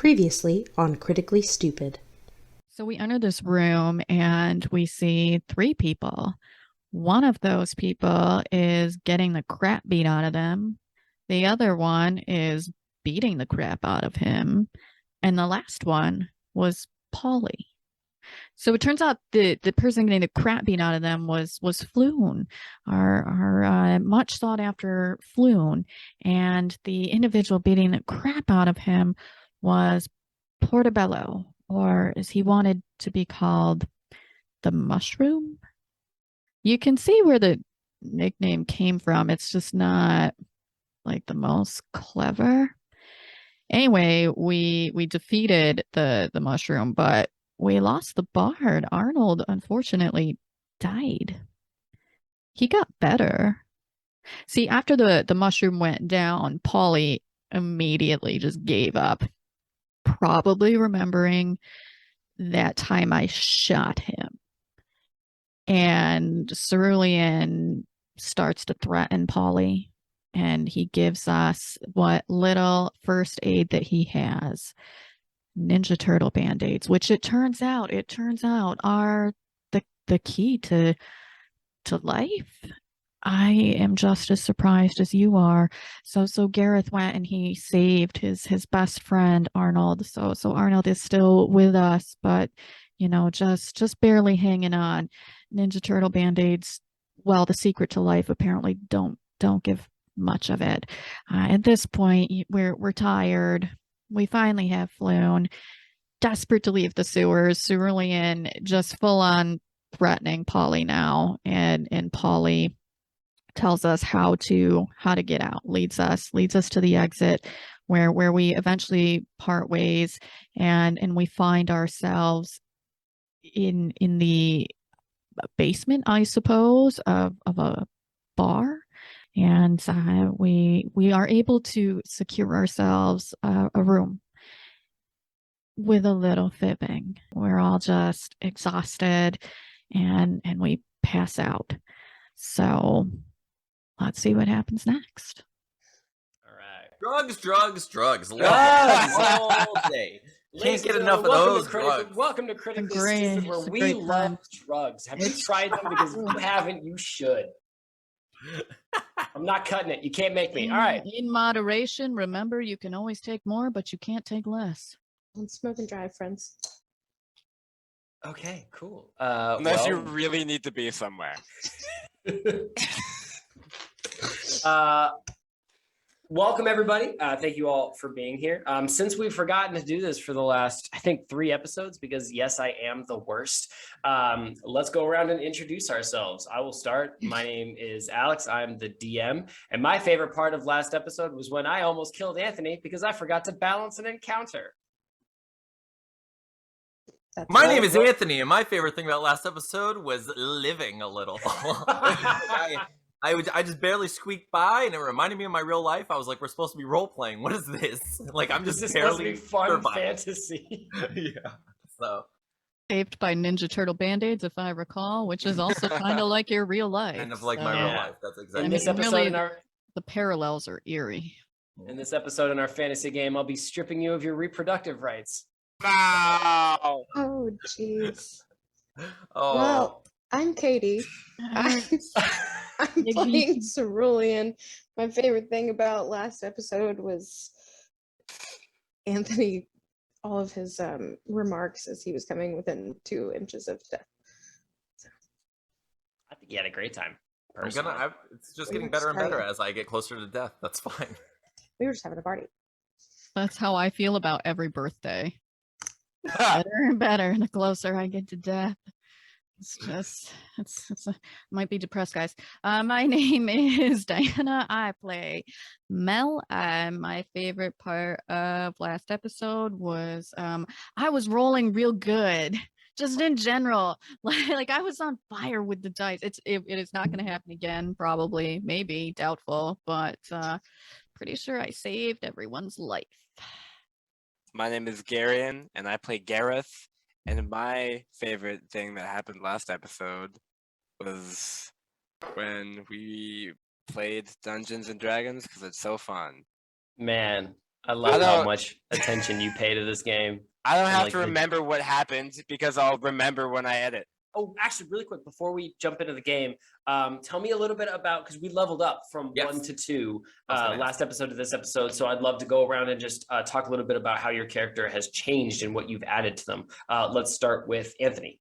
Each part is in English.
Previously on Critically Stupid. So we enter this room and we see three people. One of those people is getting the crap beat out of them. The other one is beating the crap out of him. And the last one was Polly. So it turns out the person getting the crap beat out of them was Floon, our much sought after Floon. And the individual beating the crap out of him was Portobello, or as he wanted to be called, the Mushroom. You can see where the nickname came from. It's just not like the most clever. Anyway, we defeated the Mushroom, but we lost the bard. Arnold unfortunately died. He got better. See, after the Mushroom went down, Polly immediately just gave up, probably remembering that time I shot him. And Cerulean starts to threaten Polly, and he gives us what little first aid that he has. Ninja Turtle band-aids, which it turns out are the key to life. I am just as surprised as you are. So Gareth went and he saved his best friend Arnold. So Arnold is still with us, but just barely hanging on. Ninja Turtle band-aids, well, the secret to life apparently don't give much of it. At this point, we're tired. We finally have Floon, desperate to leave the sewers. Cerulean just full on threatening Polly now, and Polly tells us how to get out, leads us to the exit where we eventually part ways, and we find ourselves in the basement, I suppose, of a bar. And we are able to secure ourselves a room with a little fibbing. We're all just exhausted and we pass out. So let's see what happens next. All right. Drugs. Drugs. All day. Ladies Can't get and enough of gentlemen, those drugs. Welcome to Critically Stupid, where It's a we great love time. drugs. Have you tried them? Because if you haven't, you should. I'm not cutting it. You can't make me. All right. In moderation. Remember, you can always take more, but you can't take less. Don't smoke and drive, friends. Okay, cool. Unless you really need to be somewhere. Welcome, everybody. Thank you all for being here. Since we've forgotten to do this for the last, I think, 3 episodes, because yes, I am the worst. Let's go around and introduce ourselves. I will start. My name is Alex. I'm the DM. And my favorite part of last episode was when I almost killed Anthony because I forgot to balance an encounter. My name is Anthony, and my favorite thing about last episode was living a little. I just barely squeaked by, and it reminded me of my real life. I was like, we're supposed to be role-playing. What is this? Like, I'm just This barely must be fun surviving. fantasy. Yeah, so. Saved by Ninja Turtle band-aids, if I recall, which is also kind of like your real life. Kind of like my real life. That's exactly. In this episode, really, the parallels are eerie. In this episode in our fantasy game, I'll be stripping you of your reproductive rights. Wow. Oh, jeez. Oh. Well, I'm Katie. I'm playing Cerulean. My favorite thing about last episode was Anthony, all of his remarks as he was coming within 2 inches of death. I think he had a great time. It's just getting better and better as I get closer to death. That's fine. We were just having a party. That's how I feel about every birthday. Better and better the closer I get to death. It's just, might be depressed, guys. My name is Dianna. I play Mel. My favorite part of last episode was I was rolling real good, just in general. Like I was on fire with the dice. It is not going to happen again, probably, maybe, doubtful, but pretty sure I saved everyone's life. My name is Garion, and I play Gareth. And my favorite thing that happened last episode was when we played Dungeons and Dragons, because it's so fun. Man, I love how don't- much attention you pay to this game. I don't And, have like, to the- remember what happened because I'll remember when I edit. Oh, actually, really quick, before we jump into the game, tell me a little bit about, because we leveled up from Yes. 1 to 2 I was gonna last episode to this episode. So I'd love to go around and just talk a little bit about how your character has changed and what you've added to them. Let's start with Anthony.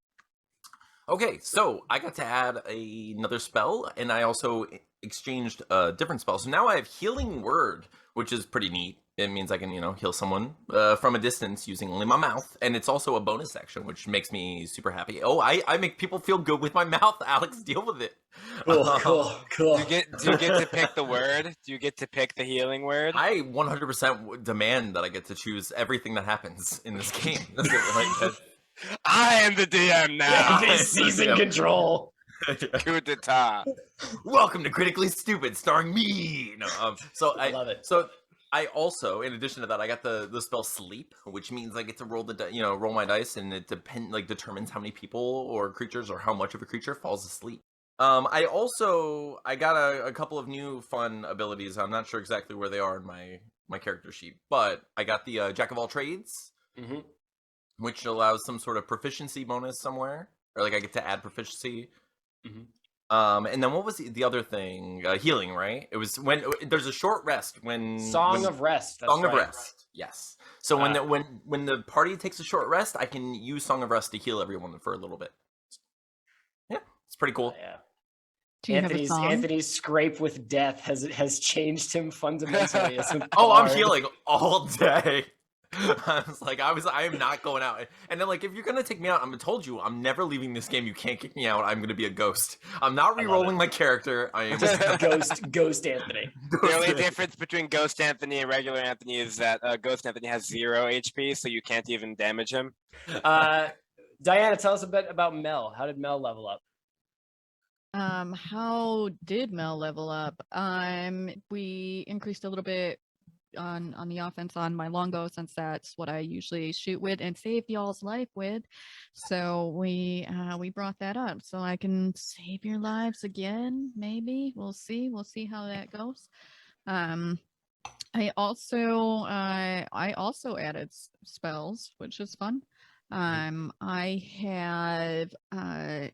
Okay, so I got to add another spell, and I also exchanged a different spell. So now I have Healing Word, which is pretty neat. It means I can, heal someone from a distance using only my mouth, and it's also a bonus action, which makes me super happy. Oh, I make people feel good with my mouth. Alex, deal with it. Cool. Do you get to pick the word? Do you get to pick the healing word? I 100% demand that I get to choose everything that happens in this game. I am the DM now. Season control. Coup d'etat. Welcome to Critically Stupid, starring me. No, so I Love it. So I also, in addition to that, I got the spell Sleep, which means I get to roll roll my dice, and it determines how many people or creatures or how much of a creature falls asleep. I got a couple of new fun abilities. I'm not sure exactly where they are in my character sheet, but I got the Jack of all trades, which allows some sort of proficiency bonus somewhere, or like I get to add proficiency. And then what was the other thing? Healing, right? It was when there's a short rest Song of Rest. That's Song of right. Rest. Yes. So when the party takes a short rest, I can use Song of Rest to heal everyone for a little bit. Yeah, it's pretty cool. Yeah. Do you have a song? Anthony's scrape with death has changed him fundamentally. As a Oh, I'm bard. healing all day. I was like, I am not going out. And then, like, if you're gonna take me out, told you, I'm never leaving this game. You can't kick me out. I'm gonna be a ghost. I'm not re-rolling my character. I am Just ghost Anthony. The only difference between Ghost Anthony and regular Anthony is that Ghost Anthony has 0 HP, so you can't even damage him. Dianna, tell us a bit about Mel. How did Mel level up? How did Mel level up? We increased a little bit on the offense on my longbow, since that's what I usually shoot with and save y'all's life with. So we brought that up so I can save your lives again. Maybe we'll see how that goes. I also added spells, which is fun. I have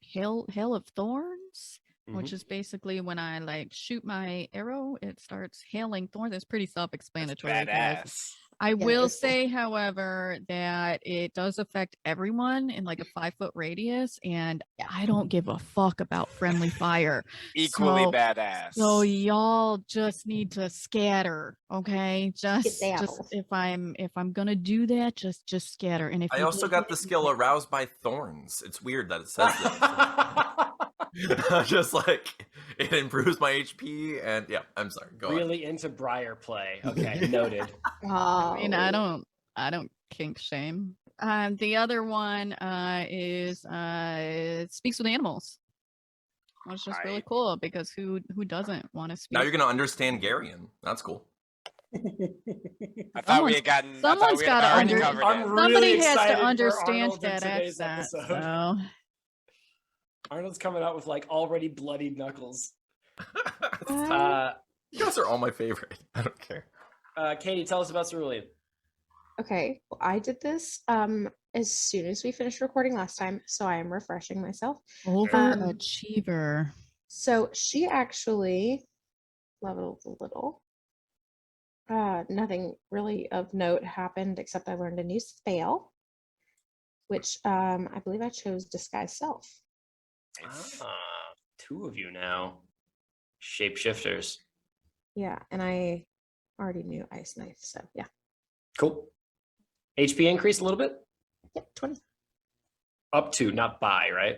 Hail of Thorns, which is basically when I shoot my arrow, it starts hailing thorns. It's pretty self-explanatory. Badass. I will say, however, that it does affect everyone in like a 5-foot radius, and I don't give a fuck about friendly fire. Equally badass. So y'all just need to scatter, okay? Just Skedaddle. if I'm gonna do that, just scatter. And if I you also hate got it, the skill Aroused by Thorns. It's weird that it says that. Just like it improves my HP, and yeah, I'm sorry. Go on. Really into Briar play. Okay, noted. I mean, I don't kink shame. The other one is speaks with animals. Which is just really Right. cool, because who doesn't want to speak? Now you're gonna understand Garian. That's cool. I thought we had gotten. Someone's gotta already under- covered it. Somebody has excited to for understand Arnold in that today's accent. episode. So. Arnold's coming out with like already bloodied knuckles. You guys are all my favorite. I don't care. Katie, tell us about Cerulean. Okay, well, I did this as soon as we finished recording last time, so I am refreshing myself. Overachiever. So she actually leveled a little. Nothing really of note happened except I learned a new spell, which I believe I chose Disguise Self. Two of you now. Shapeshifters. Yeah, and I already knew Ice Knife, so yeah. Cool. HP increased a little bit? Yep, 20. Up to, not by, right?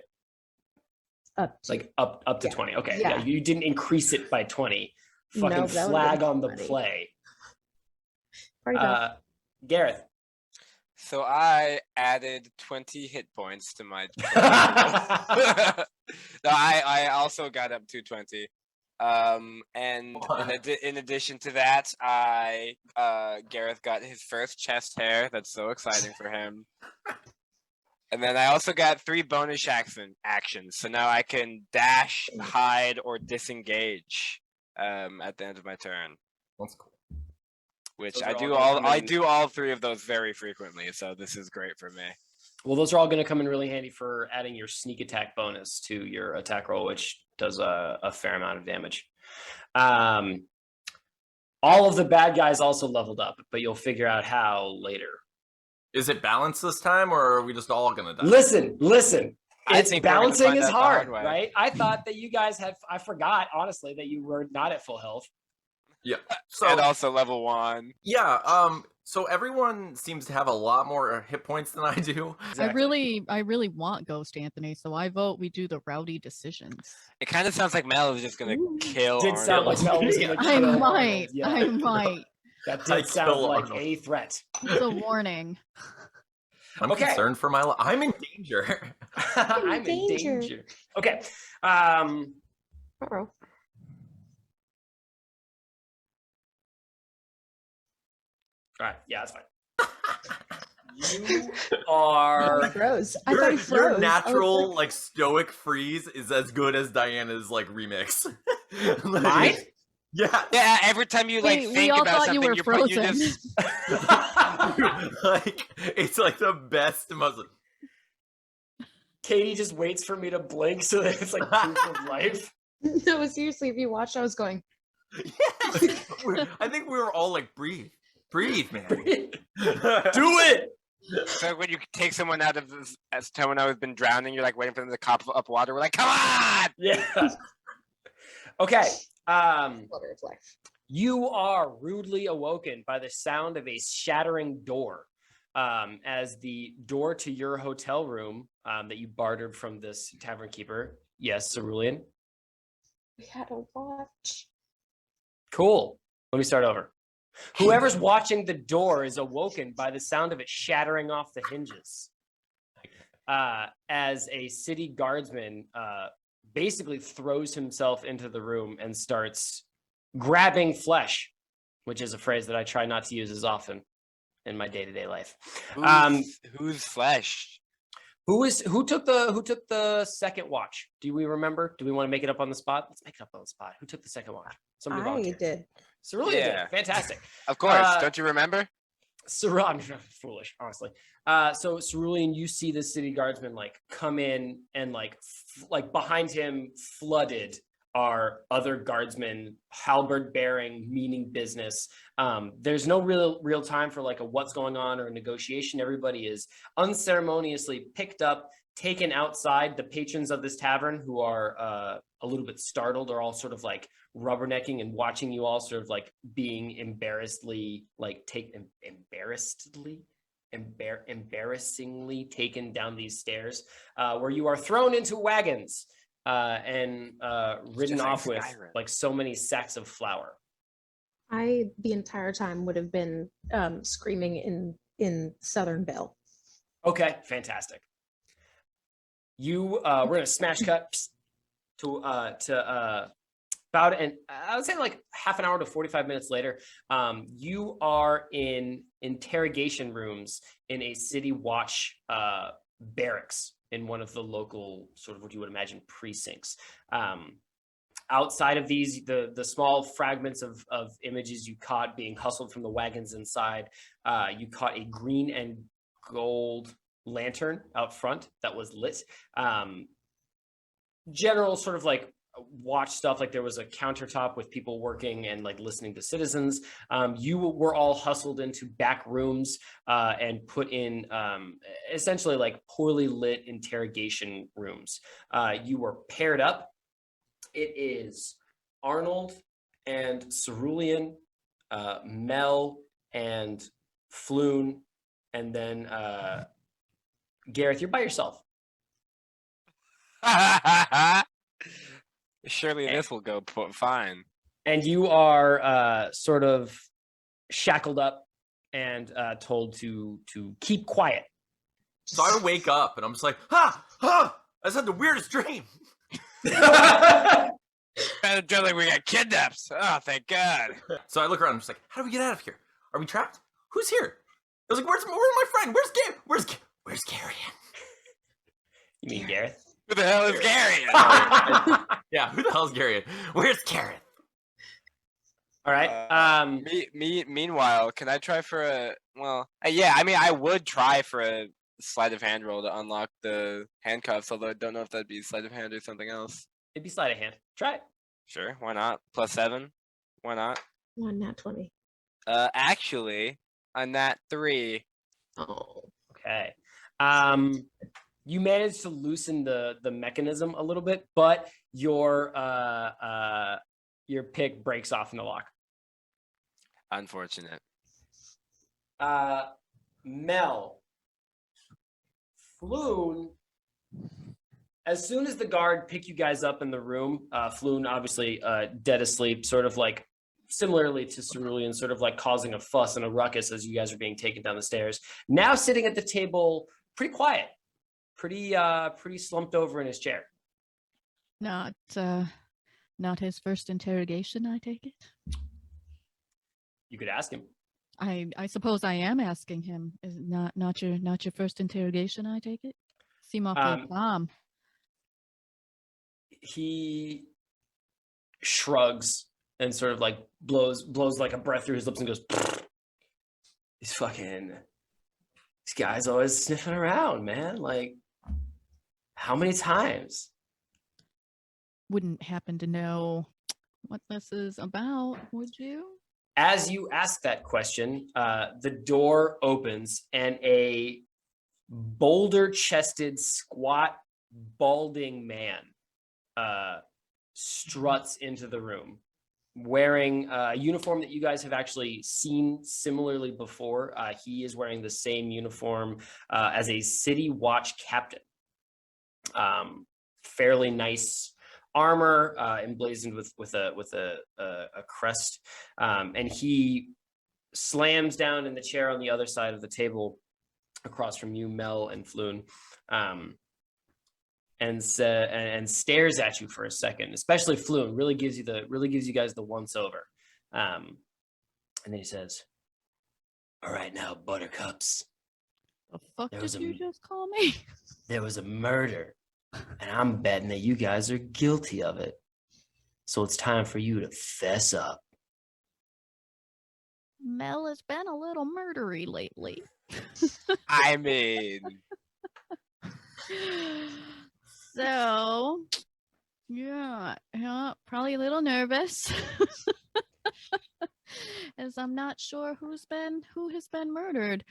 Up to. Like up to Yeah. 20. Okay. Yeah. Yeah. You didn't increase it by 20. No, Fucking that would've flag been on the 20. play. Party foul. Gareth. So I added 20 hit points to my. No, I also got up to 20. And in addition to that, Gareth got his first chest hair. That's so exciting for him. And then I also got 3 bonus actions. So now I can dash, hide, or disengage at the end of my turn. That's cool. which Those I are all do gonna all come I in- do all three of those very frequently. So this is great for me. Well, those are all going to come in really handy for adding your sneak attack bonus to your attack roll, which does a fair amount of damage. All of the bad guys also leveled up, but you'll figure out how later. Is it balanced this time, or are we just all gonna die? Listen. I It's think we're gonna balancing find is out the hard, hard way. right? I thought that you guys had. I forgot honestly that you were not at full health. Yeah. So And also level 1. yeah. So everyone seems to have a lot more hit points than I do. Exactly. I really want Ghost Anthony, so I vote we do the rowdy decisions. It kind of sounds like Mel is just gonna kill. Did sound like Mel was going to I kill might. Arnold. Yeah, I might. that I did sound kill like Arnold. a threat. It's a warning. I'm Okay. concerned for my life. I'm in danger. I'm in danger. danger. Okay. Uh-oh. All right. Yeah, that's fine. You are. Froze. I thought he froze. Your I was natural like, like stoic freeze is as good as Diana's like remix. Like, Mine? Yeah. Yeah, every time you like We think all about thought you something, were you frozen. just Like it's like the best most. Katie just waits for me to blink so that it's like proof of life. No, seriously, if you watched, I was going, Yes. I think we were all like, breathe, man. Do it. so when you take someone out of this, as someone who's been drowning, you're like waiting for them to cough up water. We're like, come on! Yeah. Okay. water of life. You are rudely awoken by the sound of a shattering door. As the door to your hotel room that you bartered from this tavern keeper. Yes, Cerulean. We had a watch. Cool. Let me start over. Whoever's watching the door is awoken by the sound of it shattering off the hinges. As a city guardsman basically throws himself into the room and starts grabbing flesh, which is a phrase that I try not to use as often in my day-to-day life. Who's flesh? Who took the second watch? Do we remember? Do we want to make it up on the spot? Let's make it up on the spot. Who took the second watch? Somebody I volunteer. did. Cerulean Yeah. did. Fantastic. Of course, don't you remember? I'm foolish, honestly. So Cerulean, you see the city guardsman like come in and like behind him flooded are other guardsmen, halberd bearing, meaning business. There's no real time for like a what's going on or a negotiation. Everybody is unceremoniously picked up, taken outside. The patrons of this tavern, who are a little bit startled, are all sort of like rubbernecking and watching you all sort of like being embarrassingly taken down these stairs, where you are thrown into wagons and ridden just like off with Skyrim. like so many sacks of flour. I the entire time would have been screaming in Southern Belle. Okay, fantastic. We're gonna smash cut to about, and I would say like half an hour to 45 minutes later. You are in interrogation rooms in a city watch barracks in one of the local sort of what you would imagine precincts. Outside of these, the small fragments of images you caught being hustled from the wagons inside, you caught a green and gold lantern out front that was lit. General sort of like watch stuff, like there was a countertop with people working and like listening to citizens. You were all hustled into back rooms and put in essentially like poorly lit interrogation rooms. You were paired up. It is Arnold and Cerulean, Mel and Floon, and then Gareth, you're by yourself. Surely this will go fine. And you are sort of shackled up and told to keep quiet. So I wake up and I'm just like, ha! I just had the weirdest dream. Kind of like we got kidnapped. Oh, thank God. So I look around and I'm just like, how do we get out of here? Are we trapped? Who's here? I was like, where's my friend? Where's Gary? You mean Gareth? Who the hell is Gary? Yeah, who the hell's Gary? Where's Gareth? All right. Meanwhile, can I try for a? Well, yeah. I mean, I would try for a sleight of hand roll to unlock the handcuffs. Although I don't know if that'd be sleight of hand or something else. It'd be sleight of hand. Try it. Sure, why not? +7. Why not? One nat 20. Actually, a nat 3. Oh. Okay. You managed to loosen the mechanism a little bit, but your pick breaks off in the lock. Unfortunate. Mel, Floon, as soon as the guard pick you guys up in the room, Floon obviously dead asleep, sort of like similarly to Cerulean, sort of like causing a fuss and a ruckus as you guys are being taken down the stairs. Now sitting at the table, pretty quiet, pretty slumped over in his chair. Not his first interrogation, I take it. You could ask him. I suppose I am asking him. Is it not your first interrogation, I take it? Seem awfully calm. He shrugs and sort of like blows like a breath through his lips and goes, these guys always sniffing around, man. Like, how many times? Wouldn't happen to know what this is about, would you? As you ask that question, the door opens and a boulder-chested, squat, balding man struts into the room, wearing a uniform that you guys have actually seen similarly before. He is wearing the same uniform as a city watch captain. Fairly nice armor, emblazoned with a crest, and he slams down in the chair on the other side of the table, across from you, Mel and Floon, and stares at you for a second. Especially Floon really gives you guys the once over, and then he says, "All right, now, buttercups. The fuck did you just call me?" There was a murder, and I'm betting that you guys are guilty of it. So it's time for you to fess up." Mel has been a little murdery lately. I mean, so yeah, probably a little nervous, as I'm not sure who has been murdered.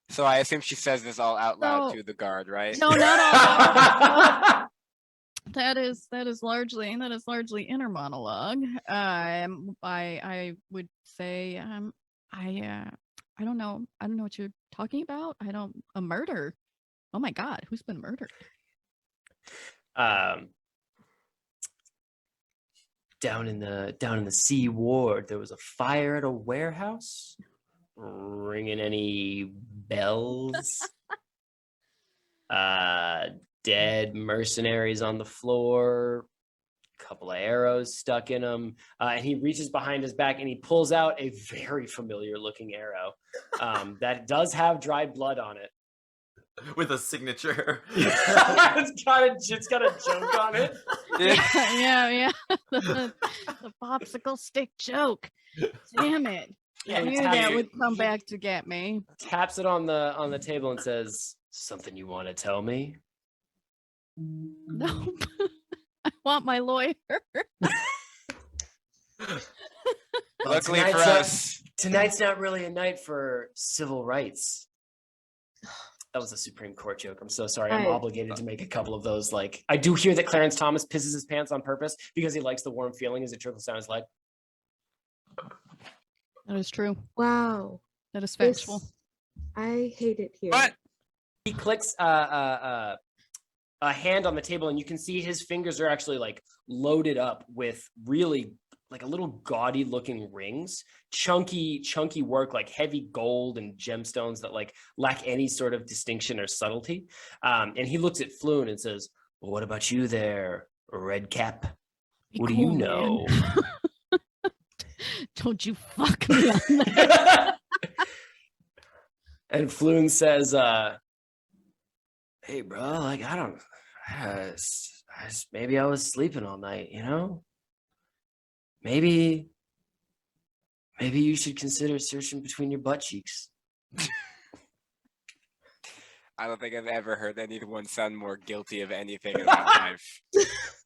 So I assume she says this all out loud to the guard, right? No, not all. That is largely inner monologue. I would say I don't know what you're talking about. A murder. Oh my God, who's been murdered? Down in the C ward, there was a fire at a warehouse. Ringing any bells? Dead mercenaries on the floor, a couple of arrows stuck in them, and he reaches behind his back and he pulls out a very familiar looking arrow that does have dried blood on it. With a signature. It's got a joke on it. Yeah. The popsicle stick joke. Damn it. Yeah, I knew that would come back to get me. Taps it on the table and says, "Something you want to tell me?" Nope. I want my lawyer. Luckily for us, tonight's not really a night for civil rights. That was a Supreme Court joke. I'm so sorry. I'm obligated to make a couple of those. Like, I do hear that Clarence Thomas pisses his pants on purpose because he likes the warm feeling as it trickles down his leg. That is true. Wow. That is factual. I hate it here. What? He clicks a hand on the table, and you can see his fingers are actually like loaded up with really like a little gaudy looking rings, chunky work, like heavy gold and gemstones that like lack any sort of distinction or subtlety. And he looks at Floon and says, "Well, what about you there, Red Cap? What do you know?" Don't you fuck me on that. And Floon says, "Hey, bro, like, maybe I was sleeping all night, you know? maybe you should consider searching between your butt cheeks. I don't think I've ever heard anyone sound more guilty of anything in my life.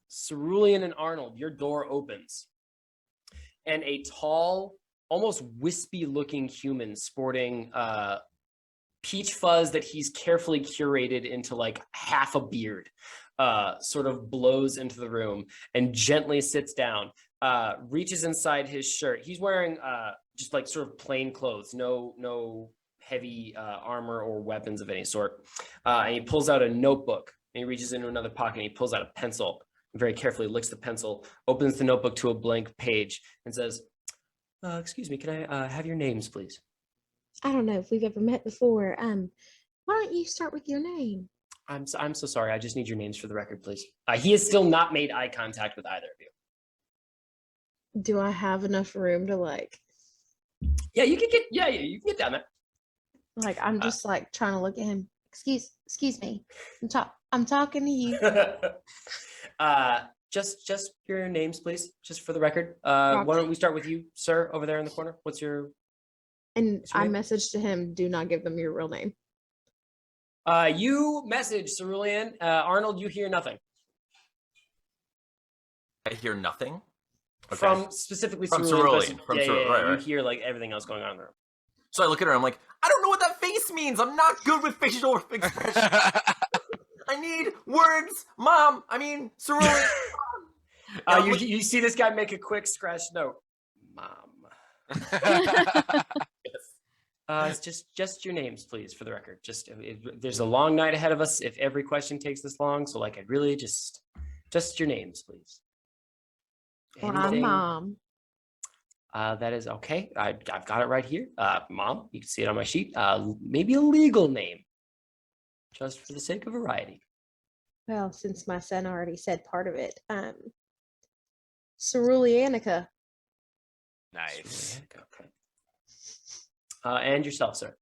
Cerulean and Arnold, your door opens. And a tall, almost wispy-looking human sporting peach fuzz that he's carefully curated into like half a beard sort of blows into the room and gently sits down, reaches inside his shirt. He's wearing just like sort of plain clothes, no heavy armor or weapons of any sort. And he pulls out a notebook and he reaches into another pocket and he pulls out a pencil and very carefully licks the pencil, opens the notebook to a blank page and says, excuse me, can I have your names, please? I don't know if we've ever met before. Why don't you start with your name? I'm so sorry. I just need your names for the record, please. He has still not made eye contact with either of you. Do I have enough room to like? Yeah, you can get down there. Like I'm just like trying to look at him. Excuse me. I'm talking to you. Just your names, please, just for the record. Why don't we start with you, sir, over there in the corner? What's your? And I messaged to him, do not give them your real name. You message Cerulean. Arnold, you hear nothing. I hear nothing. Okay. From specifically From Cerulean. Cerulean. Right. You hear like everything else going on in the room. So I look at her. I'm like, I don't know what that face means. I'm not good with facial expression. I need words, Mom. I mean, Cerulean. You see this guy make a quick scratch note, Mom. It's just your names, please, for the record. Just there's a long night ahead of us. If every question takes this long, so like I really just your names, please. I'm Mom. That is okay. I've got it right here. Mom, you can see it on my sheet. Maybe a legal name, just for the sake of variety. Well, since my son already said part of it, Ceruleanica. Nice. Okay. And yourself, sir.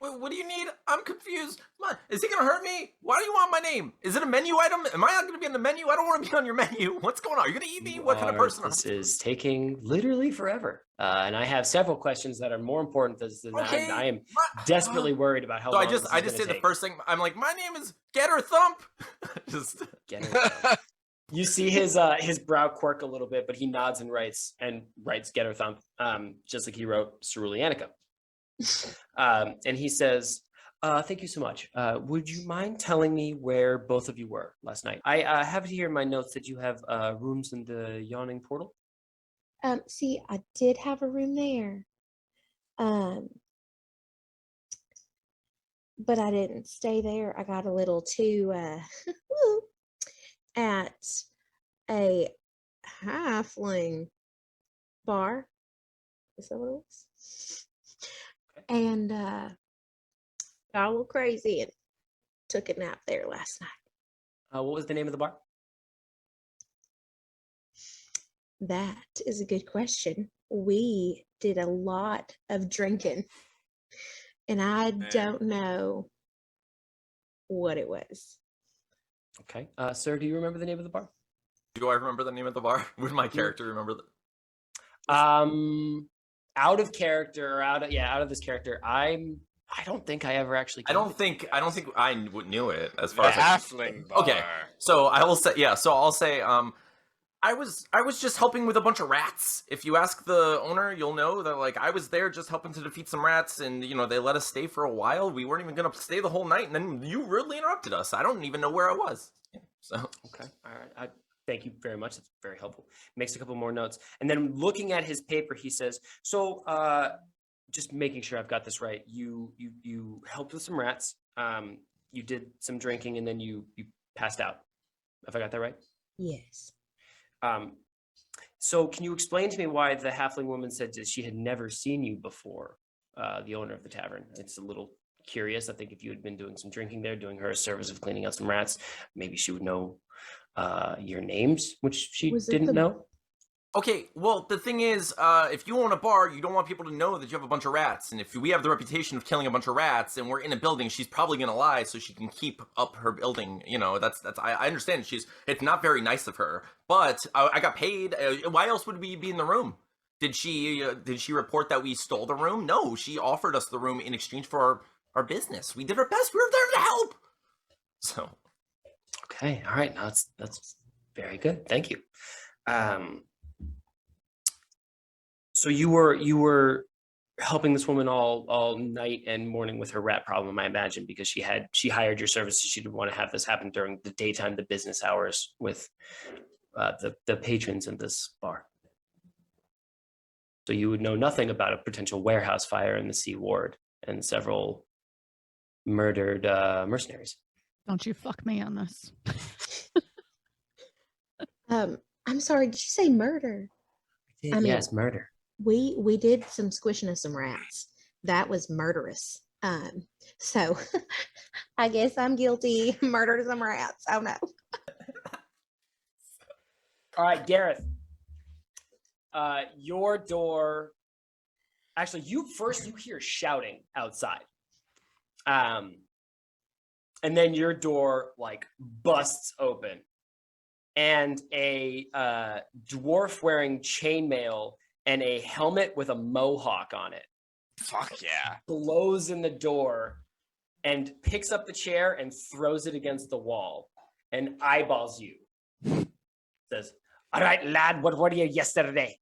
Wait, what do you need? I'm confused. Come on, is he gonna hurt me? Why do you want my name? Is it a menu item? Am I not gonna be on the menu? I don't want to be on your menu. What's going on? Are you gonna eat me? What kind of person? This is taking literally forever. And I have several questions that are more important than Okay. that. I am desperately worried about how So long I just say the first thing. I'm like, my name is Getter Thump. Just Get it. You see his brow quirk a little bit, but he nods and writes Getter Thump, just like he wrote Ceruleanica. And he says, thank you so much. Would you mind telling me where both of you were last night? I have it here in my notes that you have rooms in the Yawning Portal. See, I did have a room there. But I didn't stay there. I got a little too at a halfling bar. Is that what it was? And got a little crazy and took a nap there last night. What was the name of the bar? That is a good question. We did a lot of drinking, and I don't know what it was. Okay. Sir, do you remember the name of the bar? do I remember the name of the bar? Would my character remember the? Out of character or out of this character, I don't think I ever actually. I don't think I knew it as far The as halfling bar. Okay, so I will say So I'll say I was just helping with a bunch of rats. If you ask the owner, you'll know that like I was there just helping to defeat some rats, and you know they let us stay for a while. We weren't even gonna stay the whole night, and then you rudely interrupted us. I don't even know where I was. Yeah, so okay, all right. Thank you very much. That's very helpful. Makes a couple more notes, and then looking at his paper, he says, "So, just making sure I've got this right. You helped with some rats. You did some drinking, and then you passed out. Have I got that right?" Yes. So can you explain to me why the halfling woman said that she had never seen you before, the owner of the tavern? It's a little curious. I think if you had been doing some drinking there, doing her a service of cleaning out some rats, maybe she would know your names, which she didn't know. Okay, well, the thing is, if you own a bar, you don't want people to know that you have a bunch of rats. And if we have the reputation of killing a bunch of rats and we're in a building, she's probably going to lie so she can keep up her building. You know, I understand it's not very nice of her, but I got paid. Why else would we be in the room? Did she report that we stole the room? No, she offered us the room in exchange for our business. We did our best. We were there to help. So. Okay. All right. Now that's very good. Thank you. So you were helping this woman all night and morning with her rat problem, I imagine, because she hired your services. She didn't want to have this happen during the daytime, the business hours with the patrons in this bar. So you would know nothing about a potential warehouse fire in the C ward and several murdered mercenaries. Don't you fuck me on this. I'm sorry, did you say murder? I mean, yes, murder. We did some squishing of some rats. That was murderous. So I guess I'm guilty. Murdered some rats. Oh no. All right, Gareth. Your door. Actually, you hear shouting outside. And then your door like busts open. And a dwarf wearing chainmail and a helmet with a mohawk on it. Fuck yeah. Blows in the door and picks up the chair and throws it against the wall and eyeballs you. Says, "All right, lad, what were you yesterday?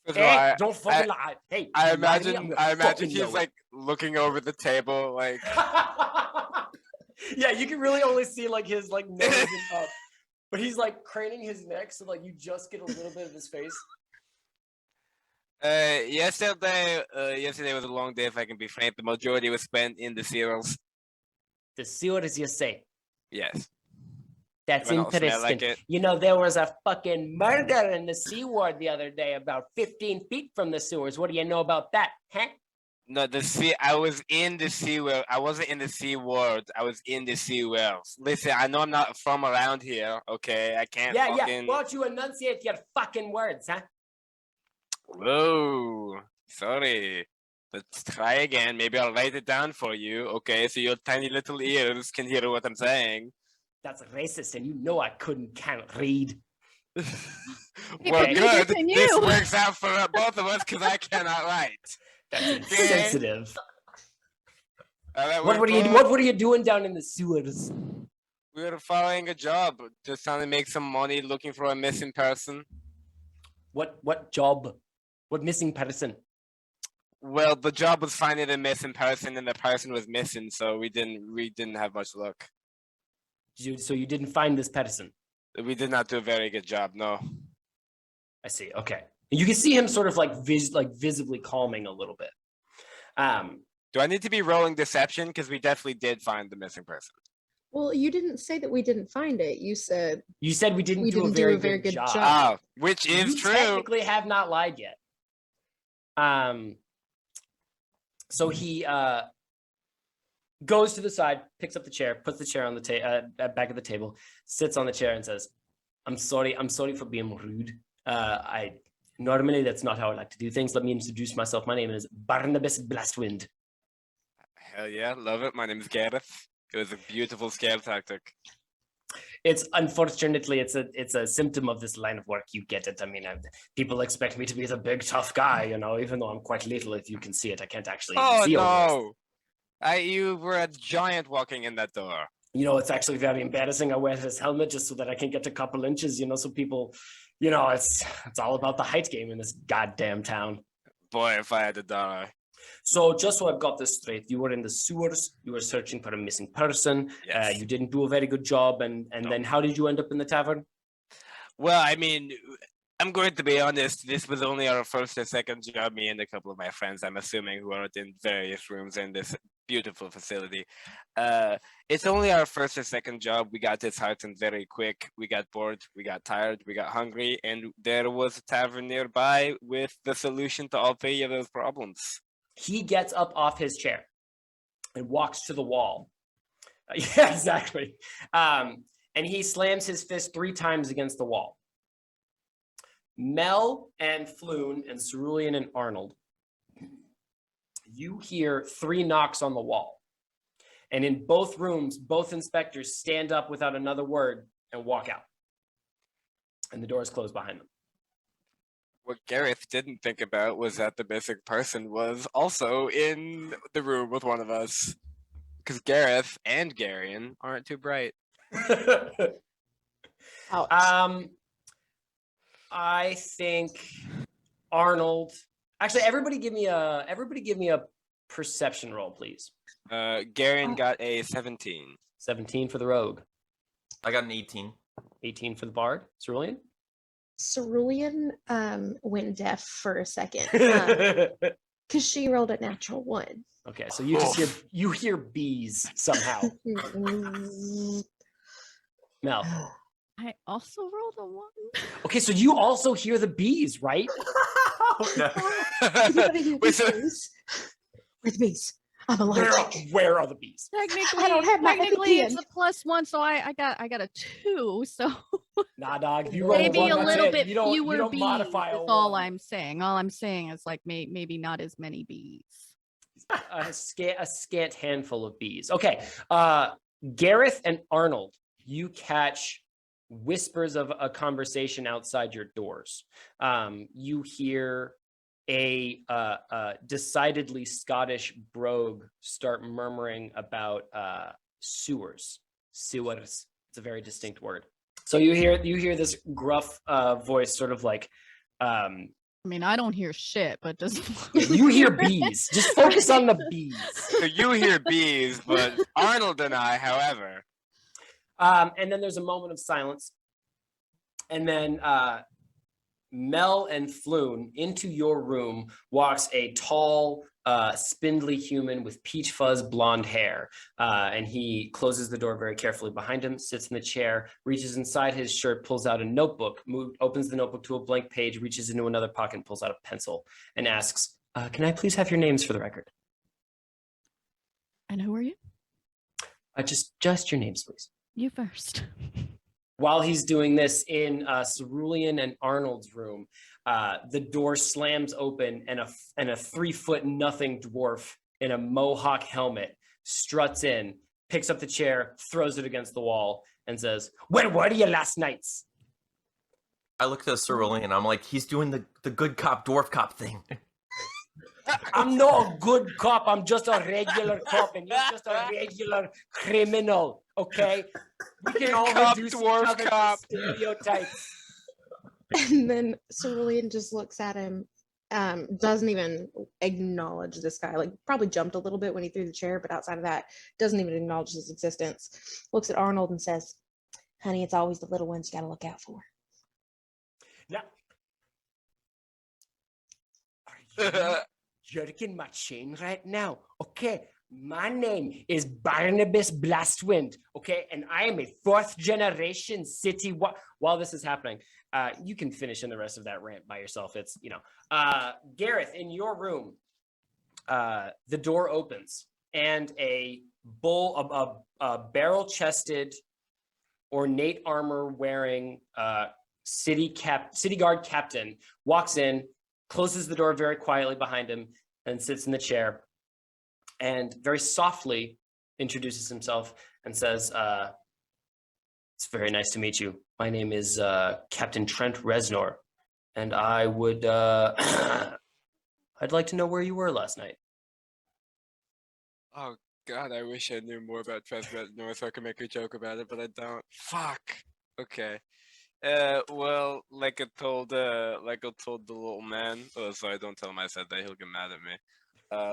First of all, Hey, don't fucking lie. Hey, I you lie to me, I'm imagine gonna fucking he's know it." like looking over the table, like Yeah, you can really only see like his like nose and up. But he's like craning his neck, so like you just get a little bit of his face. yesterday was a long day, if I can be frank. The majority was spent in the sewers. The sewers, you say? Yes. That's Everyone else smell interesting. like it? You know, there was a fucking murder in the sea ward the other day, about 15 feet from the sewers. What do you know about that, huh? No, I was in the sea well. I wasn't in the sea world. I was in the sea wells. Listen, I know I'm not from around here, okay? I can't Yeah. fucking... Why don't you enunciate your fucking words, huh? Whoa, sorry. Let's try again. Maybe I'll write it down for you, okay? So your tiny little ears can hear what I'm saying. That's racist, and you know I can't read. Well, Okay. good. Continue. This works out for both of us because I cannot write. That's insensitive. All right, What were you doing down in the sewers? We were following a job, just trying to make some money, looking for a missing person. What job? What missing person? Well, the job was finding a missing person, and the person was missing, so we didn't have much luck. So you didn't find this person? We did not do a very good job, no. I see. Okay. You can see him sort of like visibly calming a little bit. Do I need to be rolling deception? Because we definitely did find the missing person. Well, you didn't say that we didn't find it. You said we didn't do a very good job. Oh, which is you true. Technically have not lied yet. So he goes to the side, picks up the chair, puts the chair on the back of the table, sits on the chair and says, I'm sorry for being rude. Normally that's not how I like to do things. Let me introduce myself. My name is Barnabas Blastwind. Hell yeah, love it. My name is Gareth. It was a beautiful scale tactic. It's unfortunately it's a symptom of this line of work. You get it. I mean, people expect me to be the big tough guy, you know, even though I'm quite little. If you can see it, I can't actually see no. You were a giant walking in that door. You know, it's actually very embarrassing. I wear this helmet just so that I can get a couple inches, you know, so people, you know, it's all about the height game in this goddamn town. Boy, if I had a dollar. So just so I've got this straight, you were in the sewers, you were searching for a missing person, yes. You didn't do a very good job, and then how did you end up in the tavern? Well, I mean, I'm going to be honest, this was only our first or second job, me and a couple of my friends, I'm assuming, who are in various rooms in this beautiful facility. It's only our first or second job. We got disheartened very quick. We got bored, we got tired, we got hungry, and there was a tavern nearby with the solution to all three of those problems. He gets up off his chair and walks to the wall. Yeah, exactly. And he slams his fist 3 times against the wall. Mel and Floon and Cerulean and Arnold, you hear 3 knocks on the wall. And in both rooms, both inspectors stand up without another word and walk out. And the doors close behind them. What Gareth didn't think about was that the missing person was also in the room with one of us. Because Gareth and Garion aren't too bright. Ouch. I think Arnold. Actually, everybody give me a perception roll, please. Garion got a 17. 17 for the rogue. I got an 18. 18 for the bard. Cerulean? Cerulean went deaf for a second because she rolled a natural 1. Okay, so you just hear bees somehow. Mel. I also rolled a 1. Okay, so you also hear the bees, right? Everybody hear Wait, these so- bees? Where the bees? I'm allergic. Where are the bees? Technically, I don't have my technically it's EpiPen. a +1, so I got a 2. So Nah, dog. If you roll maybe one, a that's little it. bit You don't fewer bees. modify a That's all one. I'm saying. All I'm saying is like maybe not as many bees. A scant handful of bees. Okay. Gareth and Arnold, you catch whispers of a conversation outside your doors. You hear a decidedly Scottish brogue start murmuring about sewers. Sewers. It's a very distinct word. So you hear this gruff voice, sort of like. I mean, I don't hear shit, but does You hear bees. Just focus on the bees. So you hear bees, but Arnold and I, however. And then there's a moment of silence. And then Mel and Floon, into your room walks a tall, spindly human with peach fuzz blonde hair. And he closes the door very carefully behind him, sits in the chair, reaches inside his shirt, pulls out a notebook, opens the notebook to a blank page, reaches into another pocket and pulls out a pencil and asks, can I please have your names for the record? And who are you? Just your names, please. You first. While he's doing this in Cerulean and Arnold's room, the door slams open and a 3-foot nothing dwarf in a mohawk helmet struts in, picks up the chair, throws it against the wall, and says, "Where were you last nights?" I looked at Cerulean and I'm like, he's doing the good cop, dwarf cop thing. I'm not a good cop. I'm just a regular cop, and you're just a regular criminal. Okay, we can all Cop, reduce dwarf each other to cop. stereotypes. And then Cerulean just looks at him, doesn't even acknowledge this guy. Like, probably jumped a little bit when he threw the chair, but outside of that, doesn't even acknowledge his existence. Looks at Arnold and says, "Honey, it's always the little ones you gotta look out for." Now, are you jerking my chain right now? Okay, my name is Barnabas Blastwind. Okay, and I am a 4th generation city. While this is happening, you can finish in the rest of that rant by yourself. It's Gareth, in your room, the door opens and a barrel-chested, ornate armor wearing city guard captain walks in, closes the door very quietly behind him, and sits in the chair and very softly introduces himself and says, "It's very nice to meet you. My name is Captain Trent Reznor, and I would I'd like to know where you were last night." Oh God, I wish I knew more about Reznor so I could make a joke about it, but I don't. Fuck. Okay. Well, like I told the little man. Oh, sorry, don't tell him I said that. He'll get mad at me.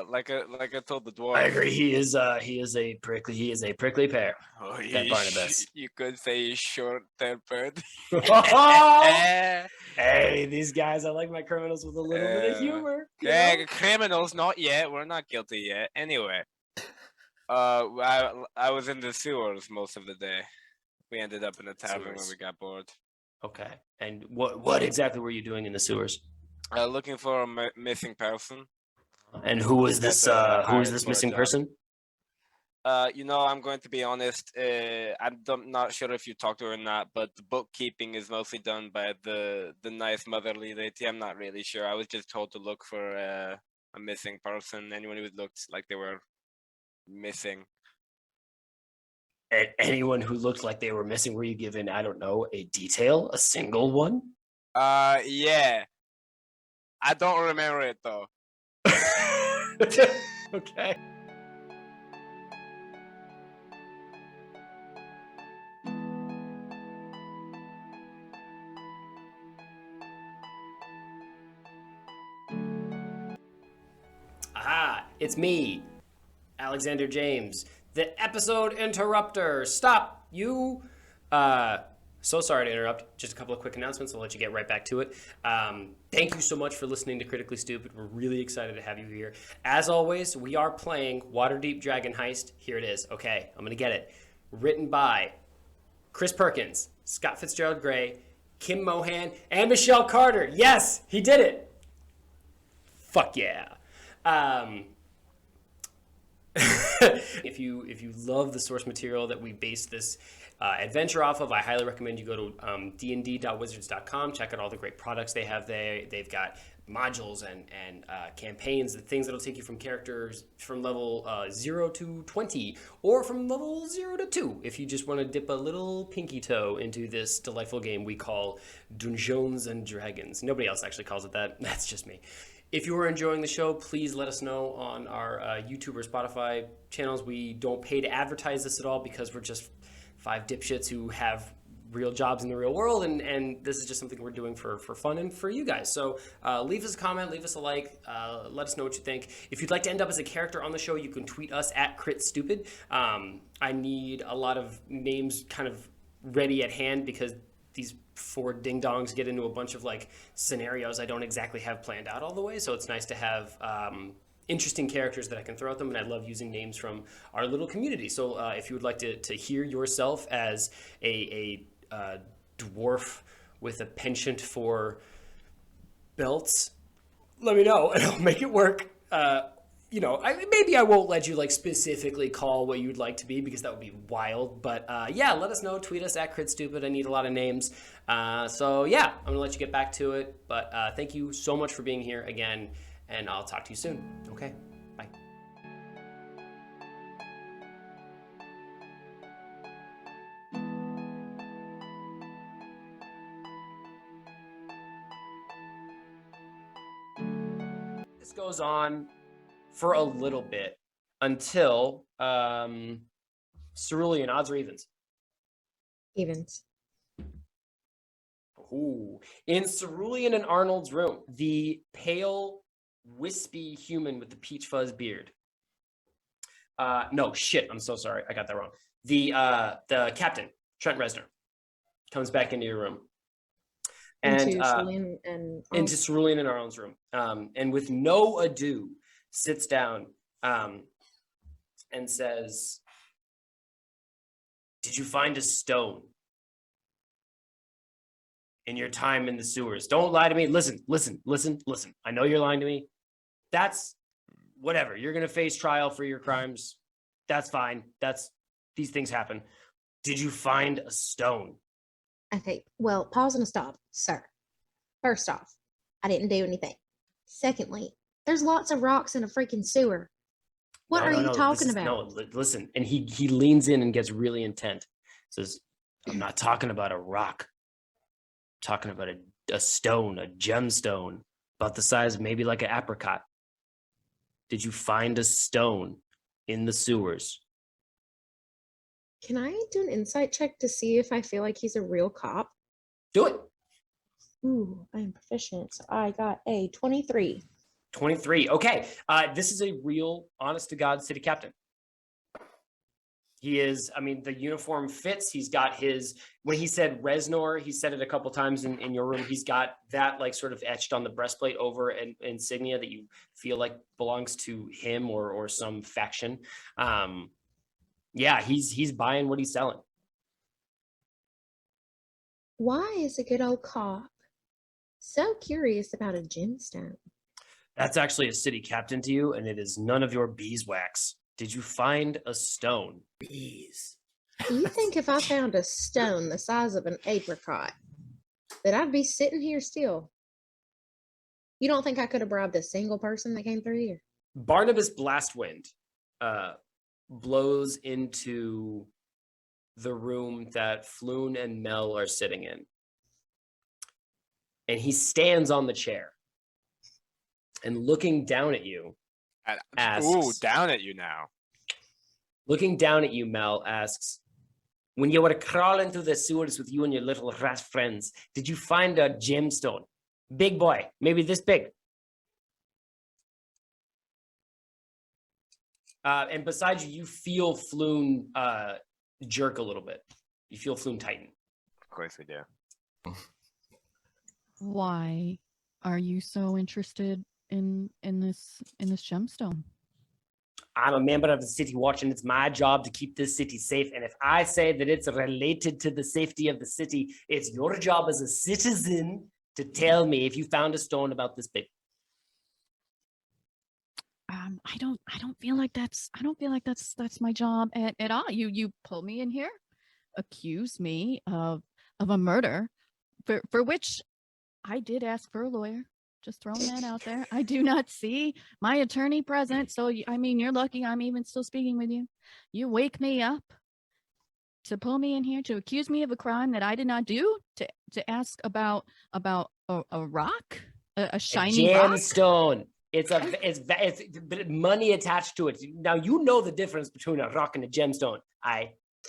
Like I told the dwarf. I agree. He is a prickly pear. Oh, that Barnabas. You could say he's short-tempered. Hey, these guys, I like my criminals with a little bit of humor. you know? Criminals, not yet. We're not guilty yet. Anyway, I was in the sewers most of the day. We ended up in a tavern when Sewers. we got bored. Okay. And what exactly were you doing in the sewers? Looking for a missing person. And who is this? That's, Who is hired this for a missing job. person? I'm going to be honest. Not sure if you talked to her or not, but the bookkeeping is mostly done by the nice motherly lady. I'm not really sure. I was just told to look for a missing person. Anyone who looked like they were missing. Anyone who looked like they were missing, were you given, I don't know, a detail, a single one? Yeah. I don't remember it though. Okay. Aha, it's me, Alexander James, the episode interrupter. Stop, you. So sorry to interrupt. Just a couple of quick announcements. I'll let you get right back to it. Thank you so much for listening to Critically Stupid. We're really excited to have you here. As always, we are playing Waterdeep Dragon Heist. Here it is. Okay, I'm going to get it. Written by Chris Perkins, Scott Fitzgerald Gray, Kim Mohan, and Michelle Carter. Yes, he did it. Fuck yeah. If you love the source material that we base this adventure off of, I highly recommend you go to dnd.wizards.com. Check out all the great products they have there. They've got modules and campaigns, the things that'll take you from characters from level 0 to 20, or from level 0 to 2, if you just want to dip a little pinky toe into this delightful game we call Dungeons and Dragons. Nobody else actually calls it that. That's just me. If you are enjoying the show, please let us know on our YouTube or Spotify channels. We don't pay to advertise this at all because we're just 5 dipshits who have real jobs in the real world, and this is just something we're doing for fun and for you guys. So leave us a comment, leave us a like, let us know what you think. If you'd like to end up as a character on the show, you can tweet us at CritStupid. I need a lot of names kind of ready at hand because these 4 ding-dongs get into a bunch of like scenarios I don't exactly have planned out all the way, so it's nice to have interesting characters that I can throw at them, and I love using names from our little community. So if you would like to hear yourself as a dwarf with a penchant for belts, let me know and I'll make it work. Maybe I won't let you like specifically call what you'd like to be because that would be wild. But yeah, let us know. Tweet us at CritStupid. I need a lot of names. So yeah, I'm gonna let you get back to it. But thank you so much for being here again, and I'll talk to you soon. Okay, bye. This goes on for a little bit until cerulean. Odds or evens? Evens. Ooh. In Cerulean and Arnold's room, the pale, wispy human with the peach fuzz beard. No, shit, I'm so sorry. I got that wrong. The captain, Trent Reznor, comes back into your room. And into Cerulean and Arnold's room. And with no ado, sits down and says, "Did you find a stone in your time in the sewers? Don't lie to me. Listen. I know you're lying to me. That's whatever. You're going to face trial for your crimes. That's fine. These things happen. Did you find a stone?" Okay, well, pause and a stop, sir. First off, I didn't do anything. Secondly, there's lots of rocks in a freaking sewer. What are you talking about? No, listen. And he leans in and gets really intent. Says, "I'm not talking about a rock. I'm talking about a stone, a gemstone, about the size of maybe like an apricot. Did you find a stone in the sewers?" Can I do an insight check to see if I feel like he's a real cop? Do it. Ooh, I am proficient. So I got a 23. 23. Okay. This is a real, honest to God city captain. He is, the uniform fits. He's got when he said Reznor, he said it a couple times in your room. He's got that like sort of etched on the breastplate over an insignia that you feel like belongs to him or some faction. Yeah, he's buying what he's selling. Why is a good old cop so curious about a gemstone? That's actually a city captain to you, and it is none of your beeswax. Did you find a stone? Bees. You think if I found a stone the size of an apricot, that I'd be sitting here still? You don't think I could have bribed a single person that came through here? Barnabas Blastwind blows into the room that Floon and Mel are sitting in. And he stands on the chair and looking down at you, asks, down at you now. looking down at you, Mel asks, when you were crawling through the sewers with you and your little rat friends, did you find a gemstone? Big boy, maybe this big. And besides you, you feel Floon jerk a little bit. You feel Floon tighten. Of course we do. Why are you so interested in this gemstone? I'm a member of the city watch, and it's my job to keep this city safe. And if I say that it's related to the safety of the city, it's your job as a citizen to tell me if you found a stone about this big. I don't feel like that's my job at all. You pull me in here, accuse me of a murder, for which I did ask for a lawyer. Just throwing that out there. I do not see my attorney present, so I mean, you're lucky I'm even still speaking with you. You wake me up to pull me in here to accuse me of a crime that I did not do, to ask about a rock, a shiny rock. Gemstone. It's money attached to it. Now you know the difference between a rock and a gemstone.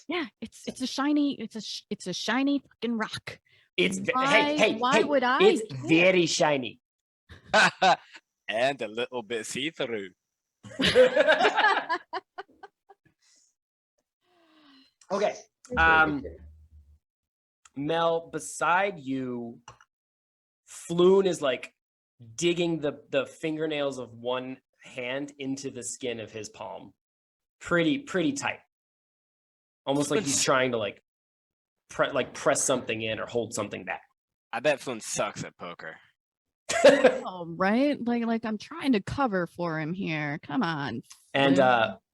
Yeah, it's a shiny fucking rock. It's why would I? It's very shiny. And a little bit see-through. Okay. Mel, beside you, Floon is like digging the fingernails of one hand into the skin of his palm. Pretty tight. Almost like he's trying to press something in or hold something back. I bet Floon sucks at poker. Oh, right? Like I'm trying to cover for him here. Come on. And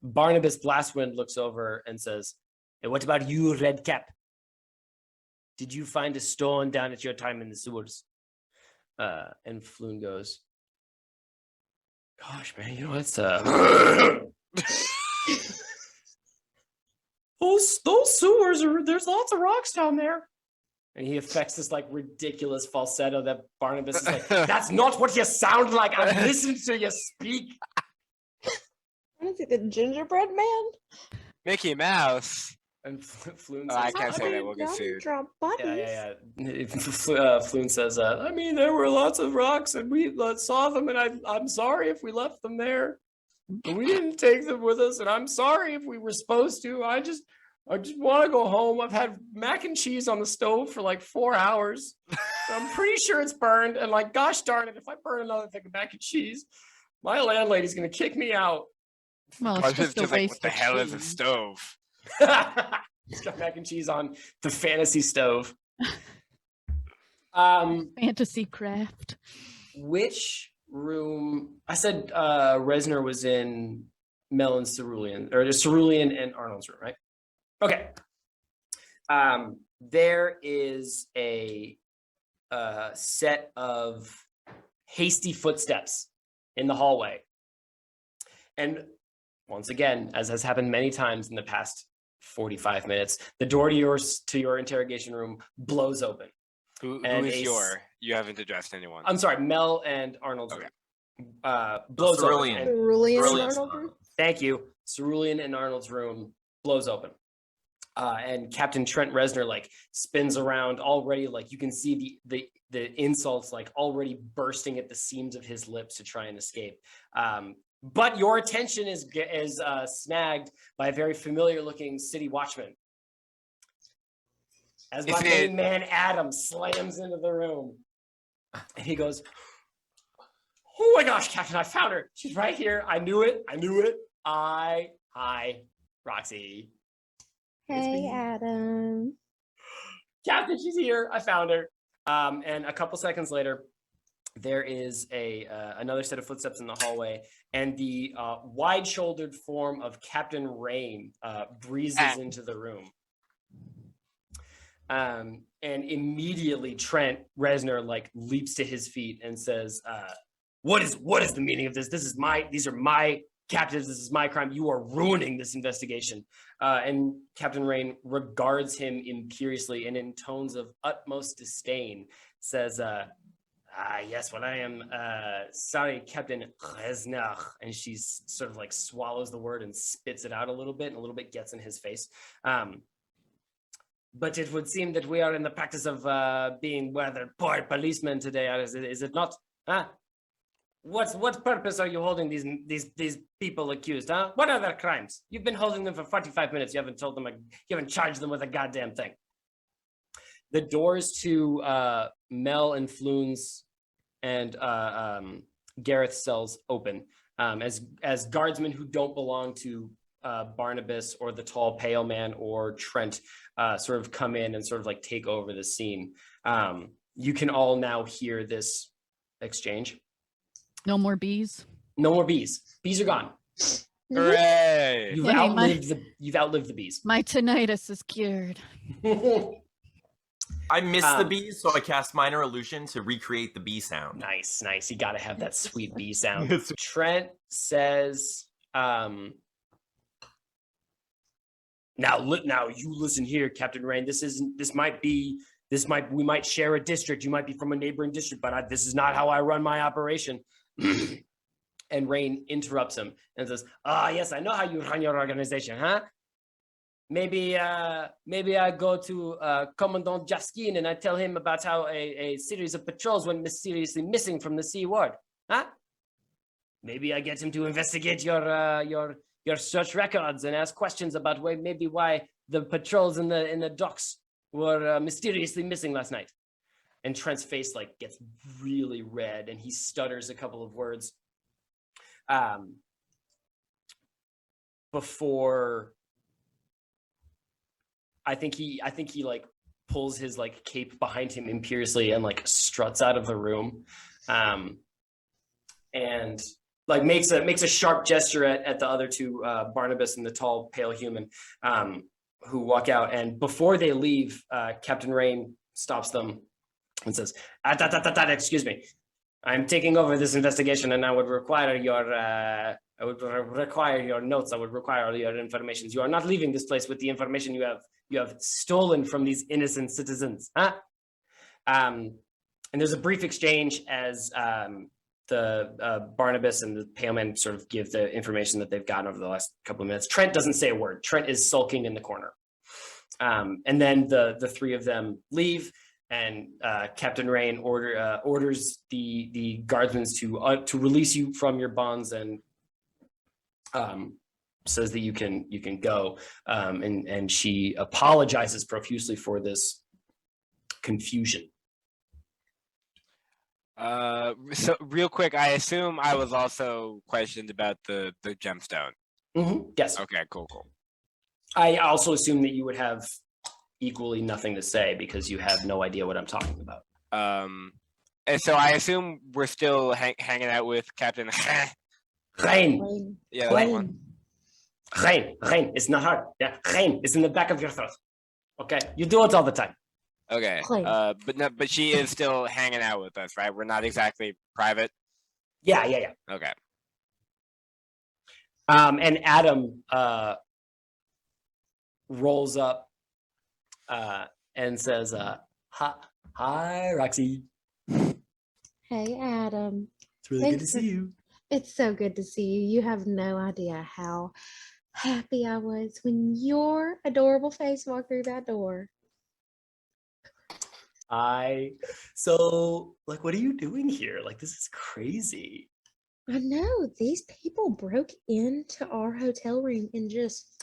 Barnabas Blastwind looks over and says, "Hey, what about you, Redcap? Did you find a stone down at your time in the sewers?" And Floon goes, "Gosh, man, you know it's those sewers there's lots of rocks down there." And he affects this like ridiculous falsetto that Barnabas is like, "That's not what you sound like. I've listened to you speak." What is it, the gingerbread man? Mickey Mouse. And Floon Oh, says, I can't say that. We'll get sued. Yeah. Floon says, "I mean, there were lots of rocks, and we saw them, and I'm sorry if we left them there. And we didn't take them with us, and I'm sorry if we were supposed to. I just want to go home. I've had mac and cheese on the stove for like 4 hours. I'm pretty sure it's burned. And like, gosh darn it, if I burn another thing of mac and cheese, my landlady's going to kick me out." Well, I it's was just a just like, waste what the of hell is a cheese. stove? He's got mac and cheese on the fantasy stove. Fantasy craft. Which room? I said Resner was in Mel and Cerulean, or just Cerulean and Arnold's room, right? Okay. There is a set of hasty footsteps in the hallway. And once again, as has happened many times in the past 45 minutes, the door to your interrogation room blows open. Who And is you haven't addressed anyone. I'm sorry, Mel and Arnold's Okay. room. Blows open. Cerulean. And- Cerulean Cerulean. Arnold? Thank you. Cerulean and Arnold's room blows open. And Captain Trent Reznor like spins around already, like you can see the insults like already bursting at the seams of his lips to try and escape. But your attention is snagged by a very familiar looking city watchman. As my main man Adam slams into the room. And he goes, "Oh my gosh, Captain, I found her. She's right here. I knew it. Hi, Roxy." Hey, Adam. "Captain, she's here. I found her." And a couple seconds later, there is another set of footsteps in the hallway, and the wide-shouldered form of Captain Rain breezes into the room. And immediately Trent Reznor like leaps to his feet and says, what is the meaning of this? These are my captives. This is my crime. You are ruining this investigation. And Captain Rain regards him imperiously and in tones of utmost disdain says, yes, well, I am sorry, Captain Reznor. And she sort of like swallows the word and spits it out a little bit, and a little bit gets in his face. But it would seem that we are in the practice of being rather poor policemen today, is it not? Huh? What purpose are you holding these people accused? Huh? What are their crimes? You've been holding them for 45 minutes. You haven't you haven't charged them with a goddamn thing. The doors to Mel and Floon's and Gareth's cells open as guardsmen who don't belong to Barnabas or the tall pale man or Trent sort of come in and sort of like take over the scene. You can all now hear this exchange. No more bees. No more bees. Bees are gone. Hooray! You've Yay, outlived the bees. My tinnitus is cured. I missed the bees, so I cast Minor Illusion to recreate the bee sound. Nice. You got to have that sweet bee sound. Trent says, now you listen here, Captain Rain. We might share a district. You might be from a neighboring district, but this is not how I run my operation. And Rain interrupts him and says, yes, I know how you run your organization, huh? Maybe I go to Commandant Jaskin and I tell him about how a series of patrols went mysteriously missing from the Sea Ward, huh? Maybe I get him to investigate your search records and ask questions about why the patrols in the docks were mysteriously missing last night. And Trent's face like gets really red and he stutters a couple of words before I think he like pulls his like cape behind him imperiously and like struts out of the room and like makes a sharp gesture at the other two, Barnabas and the tall pale human, who walk out. And before they leave, Captain Rain stops them and says, excuse me, I'm taking over this investigation and I would require your notes. I would require all your information. You are not leaving this place with the information you have stolen from these innocent citizens. Huh? And there's a brief exchange as the Barnabas and the pale man sort of give the information that they've gotten over the last couple of minutes. Trent doesn't say a word. Trent is sulking in the corner. And then the three of them leave, and Captain Rain orders the guardsmen to release you from your bonds and says that you can go. And she apologizes profusely for this confusion. So real quick, I assume I was also questioned about the gemstone. Mm-hmm. Yes. Okay, cool. I also assume that you would have equally nothing to say because you have no idea what I'm talking about. And so I assume we're still hanging out with Captain Rain. Yeah, that one. Rain. It's not hard. Yeah, Rain. It's in the back of your throat. Okay, you do it all the time. Okay. But she is still hanging out with us, right? We're not exactly private. Yeah. Okay. And Adam rolls up and says, hi, Roxy. Hey, Adam. It's really good to see you. It's so good to see you. You have no idea how happy I was when your adorable face walked through that door. So what are you doing here? Like, this is crazy. I know. These people broke into our hotel room and just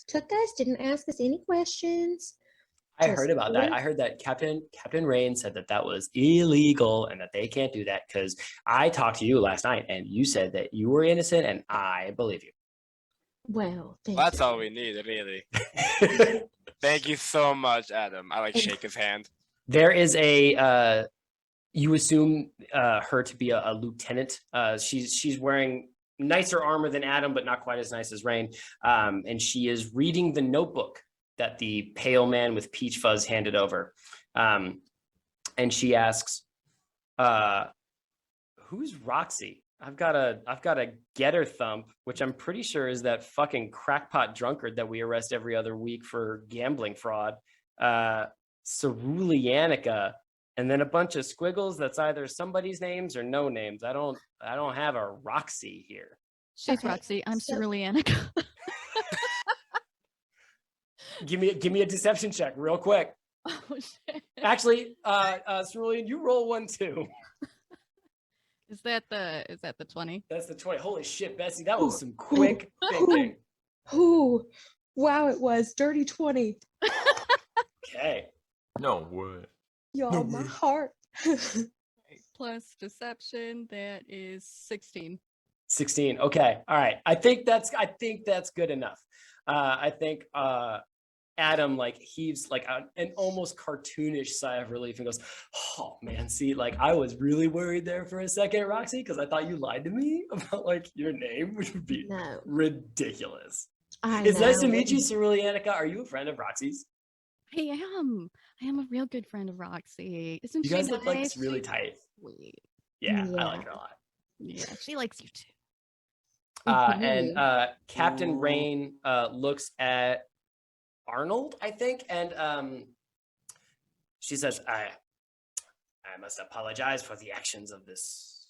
took us, didn't ask us any questions. I heard about that. I heard that Captain Rain said that was illegal and that they can't do that because I talked to you last night and you said that you were innocent and I believe you. Well, that's all we need, really. Thank you so much, Adam. I shake his hand. There is a You assume her to be a lieutenant. She's wearing nicer armor than Adam, but not quite as nice as Rain. And she is reading the notebook that the pale man with peach fuzz handed over. And she asks, who's Roxy? I've got a getter thump, which I'm pretty sure is that fucking crackpot drunkard that we arrest every other week for gambling fraud. Ceruleanica, and then a bunch of squiggles that's either somebody's names or no names. I don't have a Roxy here. She's Okay, Roxy. I'm so- Ceruleanica. Give me a deception check real quick. Oh shit. Actually, Cerulean, you roll one too. Is that the 20? That's the 20. Holy shit, Bessie, that was some quick thinking. Ooh, wow, it was dirty 20. Okay. No way. Y'all, my heart. Plus deception, that is 16. 16. Okay. All right. I think that's good enough. I think Adam like heaves like an almost cartoonish sigh of relief and goes, "Oh man, see, like I was really worried there for a second, Roxy, because I thought you lied to me about like your name, which would be No, ridiculous." it's Nice to meet you, Ceruleanica. Are you a friend of Roxy's? I am. I am a real good friend of Roxy. Isn't You she guys look like nice? it's really She's tight. sweet. Yeah, I Yeah. like her a lot. Yeah, she likes you too. And Mhm. Captain Ooh. Rain looks at Arnold, I think, and she says, I must apologize for the actions of this.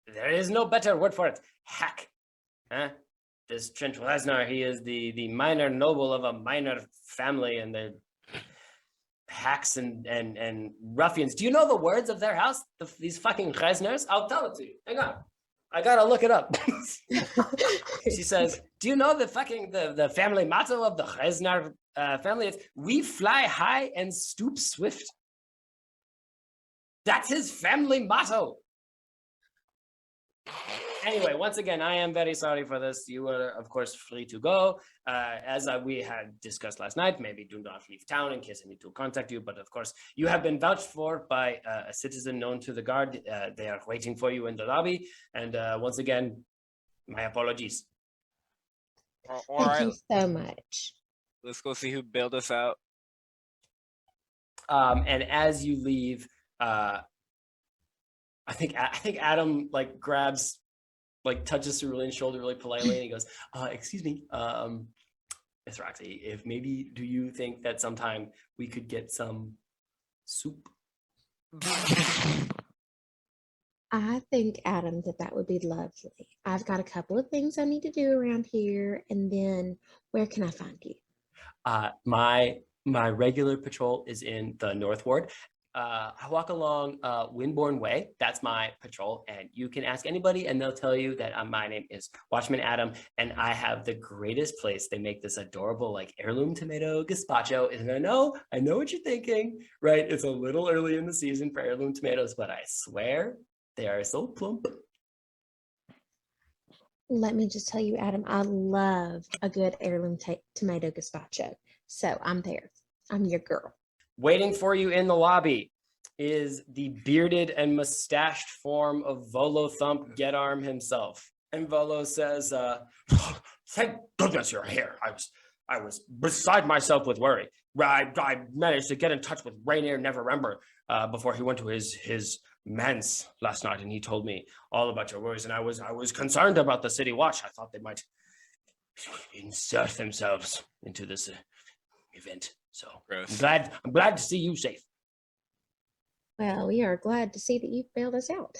There is no better word for it. Hack. Huh? This Trent Reznor, he is the minor noble of a minor family, and they're hacks and ruffians. Do you know the words of their house? These fucking Reznors? I'll tell it to you. Hang on. I gotta look it up. She says, do you know the family motto of the Reznor family? It's, we fly high and stoop swift. That's his family motto. Anyway, once again, I am very sorry for this. You are, of course, free to go. As we had discussed last night, maybe do not leave town in case I need to contact you. But of course, you have been vouched for by a citizen known to the guard. They are waiting for you in the lobby. And once again, my apologies. All Thank right, you so much. let's go see who bailed us out. And as you leave, I think Adam like grabs, like touches Cerulean's shoulder really politely, and he goes, "Excuse me, Miss Roxy, if maybe do you think that sometime we could get some soup?" I think, Adam, that would be lovely. I've got a couple of things I need to do around here, and then where can I find you? My regular patrol is in the North Ward. I walk along Windborne Way. That's my patrol, and you can ask anybody, and they'll tell you that my name is Watchman Adam, and I have the greatest place. They make this adorable like heirloom tomato gazpacho, and I know what you're thinking, right? It's a little early in the season for heirloom tomatoes, but I swear they are so plump. Let me just tell you, Adam, I love a good heirloom tomato gazpacho. So I'm there. I'm your girl. Waiting for you in the lobby is the bearded and mustached form of Volo Geddarm himself. And Volo says, "Thank goodness you're here. I was beside myself with worry. I managed to get in touch with Rainier Neverember before he went to his manse last night, and he told me all about your worries. And I was concerned about the city watch. I thought they might insert themselves into this event. So Gross. I'm glad to see you safe." Well, we are glad to see that you bailed us out.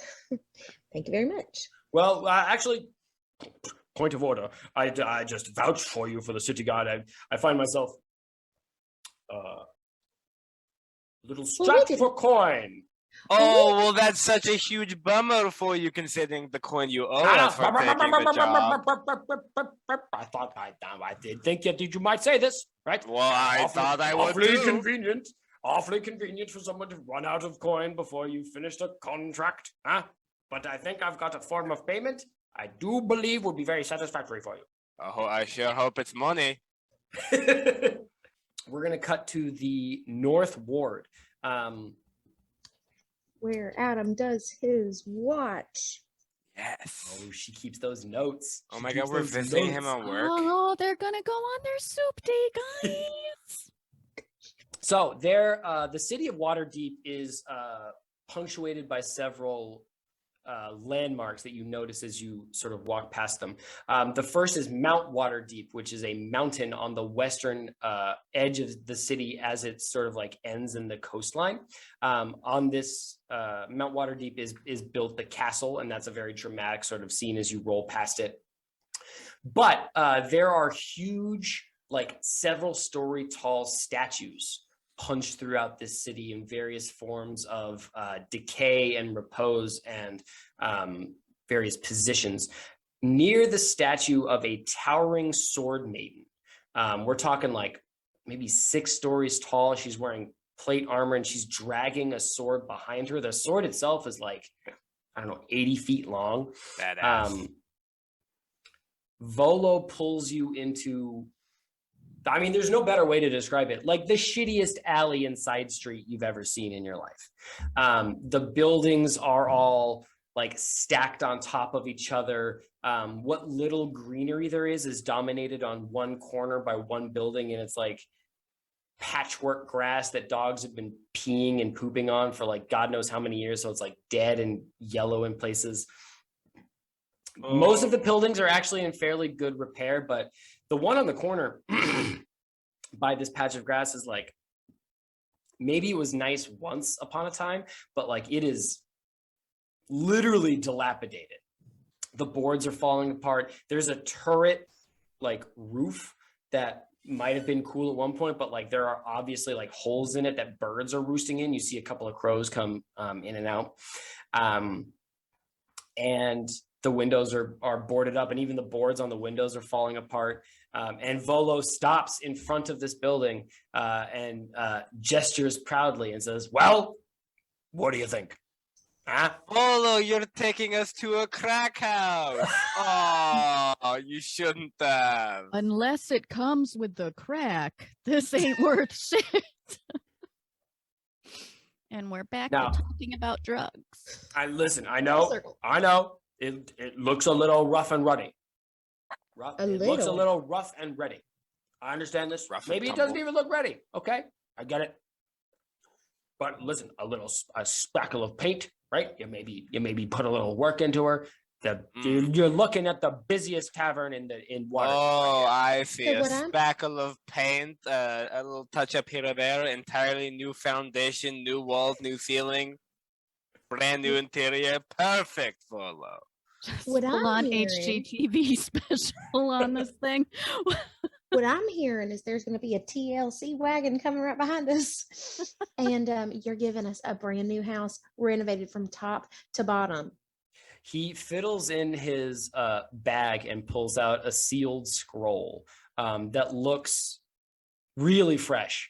Thank you very much. Well, actually, point of order. I just vouched for you for the city guard. I find myself a little strapped did- for coin. Oh, well, that's such a huge bummer for you, considering the coin you owe us for taking the job. I did think that you might say this, right? Well, I thought I would Awfully too. convenient. Awfully convenient for someone to run out of coin before you finished a contract, huh? But I think I've got a form of payment I do believe would be very satisfactory for you. Oh, I sure hope it's money. We're gonna cut to the North Ward. where Adam does his watch. Yes. Oh, she keeps those notes. Oh She my keeps god, we're those visiting him notes. on work. Oh, they're gonna go on their soup day, guys. So the city of Waterdeep is punctuated by several landmarks that you notice as you sort of walk past them. The first is Mount Waterdeep, which is a mountain on the western edge of the city as it sort of like ends in the coastline. On this Mount Waterdeep is built the castle, and that's a very dramatic sort of scene as you roll past it. But there are huge, like several story tall statues punched throughout this city in various forms of decay and repose and various positions. Near the statue of a towering sword maiden, we're talking like maybe 6 stories tall. She's wearing plate armor and she's dragging a sword behind her. The sword itself is like, I don't know, 80 feet long. Badass. Volo pulls you into, I mean, there's no better way to describe it. Like the shittiest alley and side street you've ever seen in your life. The buildings are all like stacked on top of each other. What little greenery there is dominated on one corner by one building, and it's like patchwork grass that dogs have been peeing and pooping on for like God knows how many years. So it's like dead and yellow in places. Most of the buildings are actually in fairly good repair, but the one on the corner by this patch of grass is like, maybe it was nice once upon a time, but like it is literally dilapidated. The boards are falling apart. There's a turret like roof that might have been cool at one point, but like there are obviously like holes in it that birds are roosting in. You see a couple of crows come in and out. And the windows are boarded up, and even the boards on the windows are falling apart. And Volo stops in front of this building and gestures proudly and says, "Well, what do you think? Huh?" Volo, you're taking us to a crack house. Oh, you shouldn't have. Unless it comes with the crack, this ain't worth shit. And we're back Now- to talking about drugs. I listen. I Full know. circle. I know. It looks a little rough and ruddy. It looks a little rough and ready. I understand this. Rough and Maybe it doesn't tumble. even look ready. Okay, I get it. But listen, a spackle of paint, right? You maybe put a little work into her. You're looking at the busiest tavern in water. Oh, I see. So A what I'm- spackle of paint, a little touch up here or there, entirely new foundation, new walls, new ceiling, brand new interior. Perfect, Volo. Just What full I'm on hearing- HGTV special on this thing. What I'm hearing is there's going to be a TLC wagon coming right behind us. And you're giving us a brand new house renovated from top to bottom. He fiddles in his bag and pulls out a sealed scroll that looks really fresh,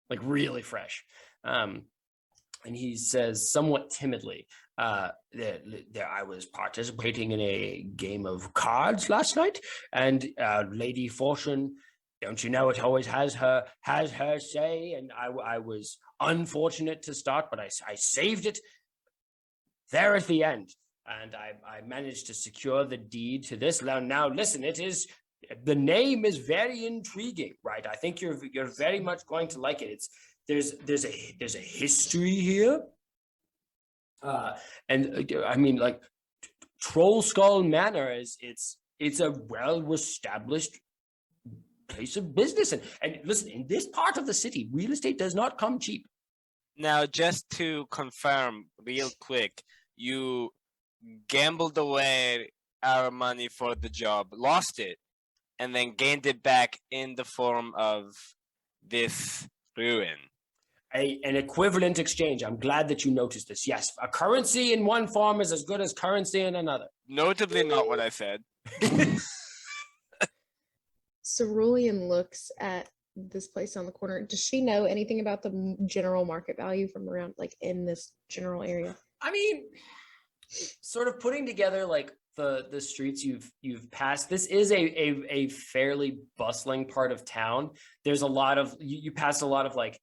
like really fresh. And he says somewhat timidly, I was participating in a game of cards last night, and Lady Fortune, don't you know, it always has her say, and I was unfortunate to start, but I saved it there at the end, and I managed to secure the deed to this. Now listen, the name is very intriguing, right? I think you're very much going to like it. There's a history here. And I mean, like Trollskull Manor it's a well-established place of business, and listen, in this part of the city, real estate does not come cheap. Now, just to confirm real quick, you gambled away our money for the job, lost it, and then gained it back in the form of this ruin. An equivalent exchange. I'm glad that you noticed this. Yes, a currency in one form is as good as currency in another. Notably not what I said. Cerulean looks at this place on the corner. Does she know anything about the general market value from around, like in this general area? I mean, sort of putting together like the streets you've passed. This is a fairly bustling part of town. There's a lot of you passed a lot of like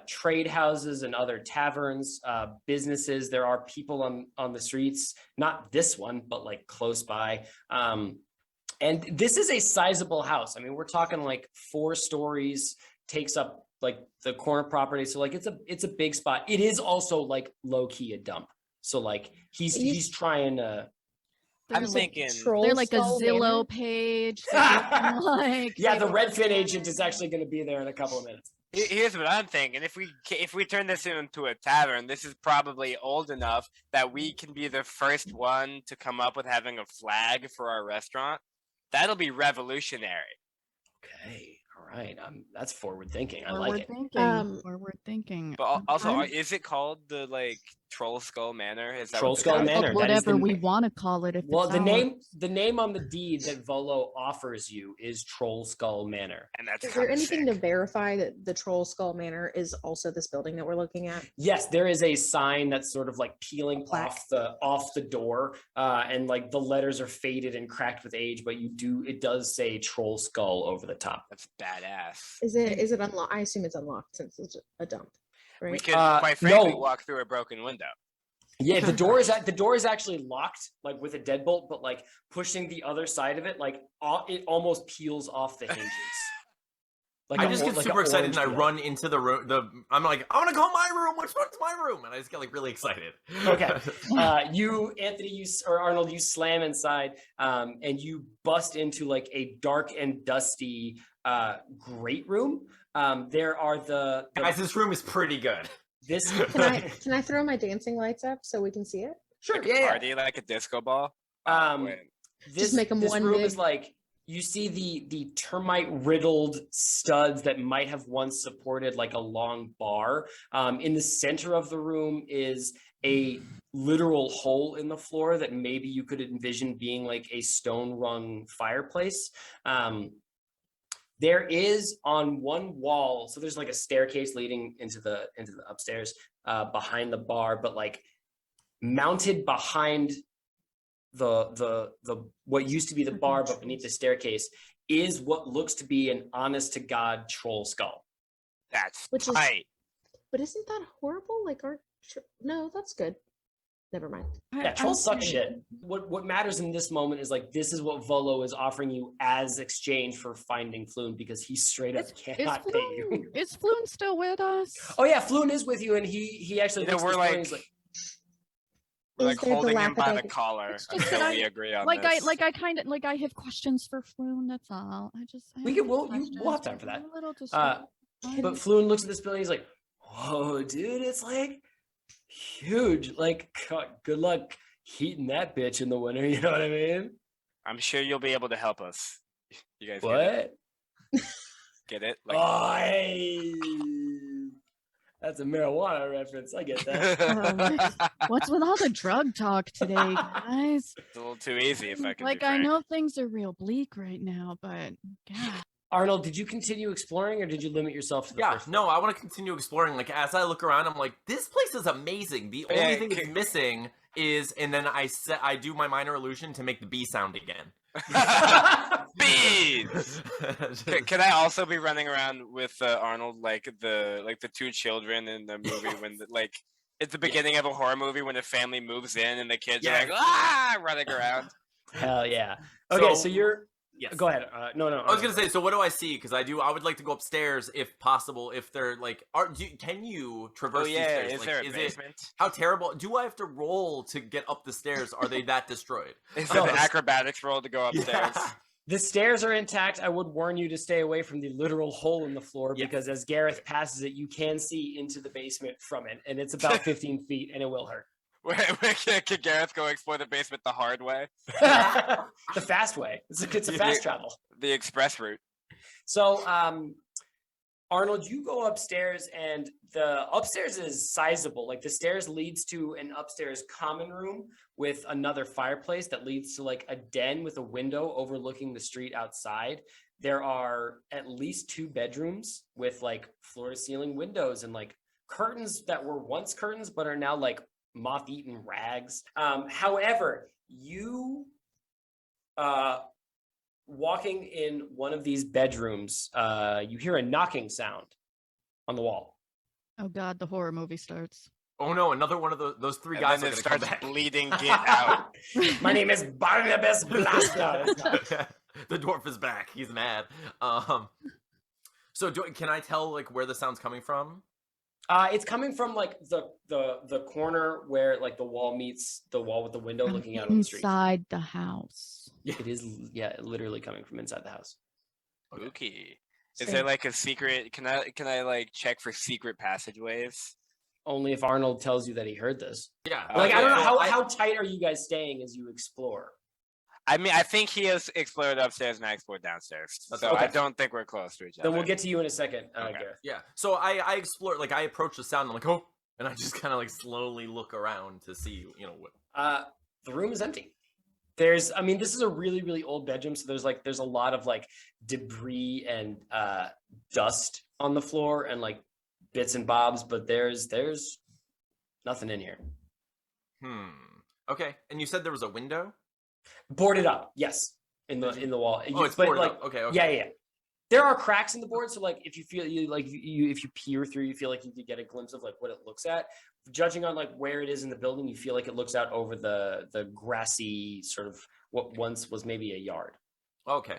trade houses and other taverns, businesses. There are people on the streets, not this one, but like close by. And this is a sizable house. I mean, we're talking like 4 stories, takes up like the corner property. So like it's a big spot. It is also like low key a dump. So like he's trying to. I'm thinking They're like a Trollskull Zillow Manor? page. that you can, like, Yeah, take the a Redfin look agent at. is actually going to be there in a couple of minutes. Here's what I'm thinking. If we turn this into a tavern, this is probably old enough that we can be the first one to come up with having a flag for our restaurant. That'll be revolutionary. Okay, all right. That's forward thinking. I like Forward it. Forward thinking. But also, I'm- is it called the like Trollskull Manor? Is that Trollskull what the Manor. Well, that is whatever the we name. want to call it. If Well, it's the name on the deed that Volo offers you is Trollskull Manor. And that's Is there kinda anything sick. to verify that the Trollskull Manor is also this building that we're looking at? Yes, there is a sign that's sort of like peeling Plaque. off the door, and like the letters are faded and cracked with age, but it does say Trollskull over the top. That's badass. Is it unlocked? I assume it's unlocked since it's a dump, right? We could, quite frankly, no. walk through a broken window. Yeah, the door is actually locked, like with a deadbolt, but like pushing the other side of it, like it almost peels off the hinges. Like I a just or- get like a super excited and I orange peel. run into the room. I'm like, I want to go my room. Which one's my room? And I just get like really excited. Okay. Anthony, or Arnold, you slam inside, and you bust into like a dark and dusty great room. There are the Guys, this room is pretty good. this. Can I throw my dancing lights up so we can see it? Sure. Like a Yeah. party, like a disco ball. Wait. This make 'em this one room big- is like you see the termite riddled studs that might have once supported like a long bar. In the center of the room is a literal hole in the floor that maybe you could envision being like a stone rung fireplace. There is on one wall, so there's like a staircase leading into the upstairs behind the bar, but like mounted behind the what used to be the bar, but beneath the staircase is what looks to be an honest to God troll skull. That's Which is- tight. But isn't that horrible? Like, no, that's good. Never mind. Yeah, trolls suck shit. What matters in this moment is like this is what Volo is offering you as exchange for finding Floon, because he straight up cannot pay you. Is Floon still with us? Oh yeah, Floon is with you, and he actually You know, looks we're at this like, building, we're like Is there holding him by the dilapidated- collar It's just until that we agree on Like this. I have questions for Floon. That's all. I We have can- we'll questions, have time for but that. I'm a little distracted. but Floon looks at this building. He's like, "Whoa, dude, it's like huge. Like, good luck heating that bitch in the winter." You know what I mean? I'm sure you'll be able to help us. You guys What? get it? Oh, hey. That's a marijuana reference. I get that. What's with all the drug talk today, guys? It's a little too easy if I can Like, be I frank. know things are real bleak right now, but God. Arnold, did you continue exploring, or did you limit yourself to the Yeah, first no, I want to continue exploring. Like, as I look around, I'm like, this place is amazing. The only thing that's missing is, and then I do my minor illusion to make the bee sound again. Bees! Can I also be running around with Arnold like the 2 children in the movie when like it's the beginning of a horror movie when a family moves in and the kids are like running around. Hell yeah. Okay, so you're. Yes. Go ahead. No. I was gonna say, so what do I see? Because I would like to go upstairs if possible. If they're like, can you traverse Oh Oh, these stairs? is Like, there a basement? How terrible? Do I have to roll to get up the stairs? Are they that destroyed? Is there Oh, the this- acrobatics roll to go upstairs? Yeah. The stairs are intact. I would warn you to stay away from the literal hole in the floor, Yes. because as Gareth passes it, you can see into the basement from it, and it's about 15 feet, and it will hurt. Can Gareth go explore the basement the hard way? The fast way. It's a fast travel. The express route. So, Arnold, you go upstairs, and the upstairs is sizable. Like the stairs leads to an upstairs common room with another fireplace that leads to like a den with a window overlooking the street outside. There are at least 2 bedrooms with like floor to ceiling windows and like curtains that were once curtains but are now like moth-eaten rags. However, you walking in one of these bedrooms, you hear a knocking sound on the wall. Oh God, the horror movie starts. Oh no, another one of those three guys And are then it gonna come starts back. bleeding. Get out. My name is Barnabas Blaster. The dwarf is back. He's mad. So can I tell like where the sound's coming from? It's coming from like the corner where like the wall meets the wall with the window From looking out on the street. inside the house. It is, yeah, literally coming from inside the house. Spooky. Is So- there like a secret? Can I like check for secret passageways? Only if Arnold tells you that he heard this. Yeah. Like, I don't know so how tight are you guys staying as you explore? I mean, I think he has explored upstairs and I explored downstairs. That's So I okay. don't think we're close to each other. Then we'll get to you in a second, Okay. Gareth. Yeah. So I explore, like I approach the sound and I'm like, oh, and I just kind of like slowly look around to see, what. The room is empty. There's, I mean, this is a really, really old bedroom, so there's a lot of like debris and dust on the floor and like bits and bobs, but there's nothing in here. Okay. And you said there was a window? Boarded up, yes, in the wall. Oh, it's But, boarded like, up. Okay. Yeah. There are cracks in the board, so like if you feel if you peer through, you feel like you could get a glimpse of like what it looks at. Judging on like where it is in the building, you feel like it looks out over the grassy sort of what once was maybe a yard. Okay.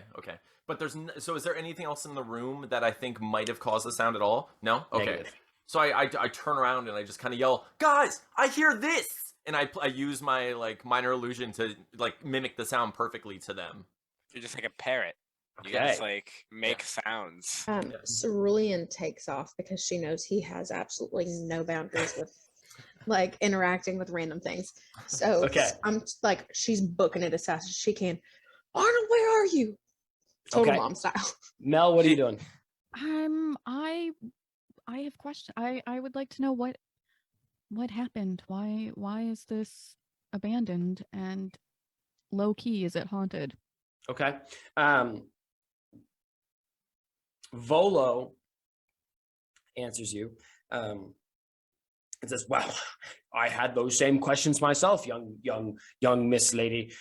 But so is there anything else in the room that I think might have caused the sound at all? No? Okay. Negative. So I turn around and I just kind of yell, guys, I hear this! And I use my like minor illusion to like mimic the sound perfectly to them. You're just like a parrot. You Okay. just like make sounds. Cerulean takes off because she knows he has absolutely no boundaries with like interacting with random things. So Okay. I'm like, she's booking it as fast as she can. Arnold, where are you? Total Okay. mom style. Mel, what are you doing? I have questions. I would like to know what happened. Why is this abandoned and low key? Is it haunted? Okay. Volo answers you. It says, "Well, I had those same questions myself, young Miss Lady.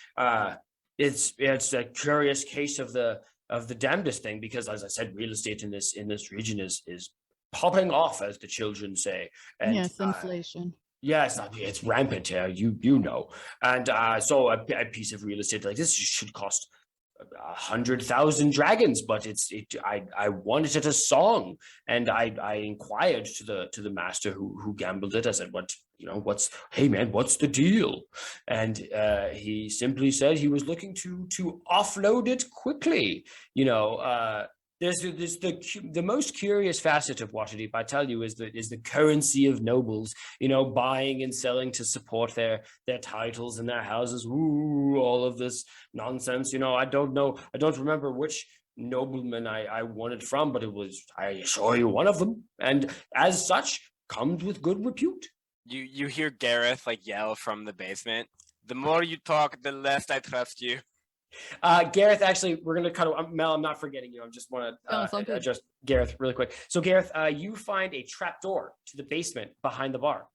It's a curious case of the damnedest thing because, as I said, real estate in this region is popping off, as the children say. And, Yes, inflation. Yes, it's rampant here. You know, and so a piece of real estate like this should cost 100,000 dragons, but I wanted it a song, and I inquired to the master who gambled it. I said, hey man, what's the deal? And he simply said he was looking to offload it quickly. There's the most curious facet of Waterdeep, I tell you, is the currency of nobles, buying and selling to support their titles and their houses. Ooh, all of this nonsense. I don't remember which nobleman I won it from, but I assure you, one of them. And as such, comes with good repute. You hear Gareth like yell from the basement. The more you talk, the less I trust you. Gareth, actually, we're going to cut. Mel, I'm not forgetting you. I just want to address Gareth really quick. So, Gareth, you find a trap door to the basement behind the bar.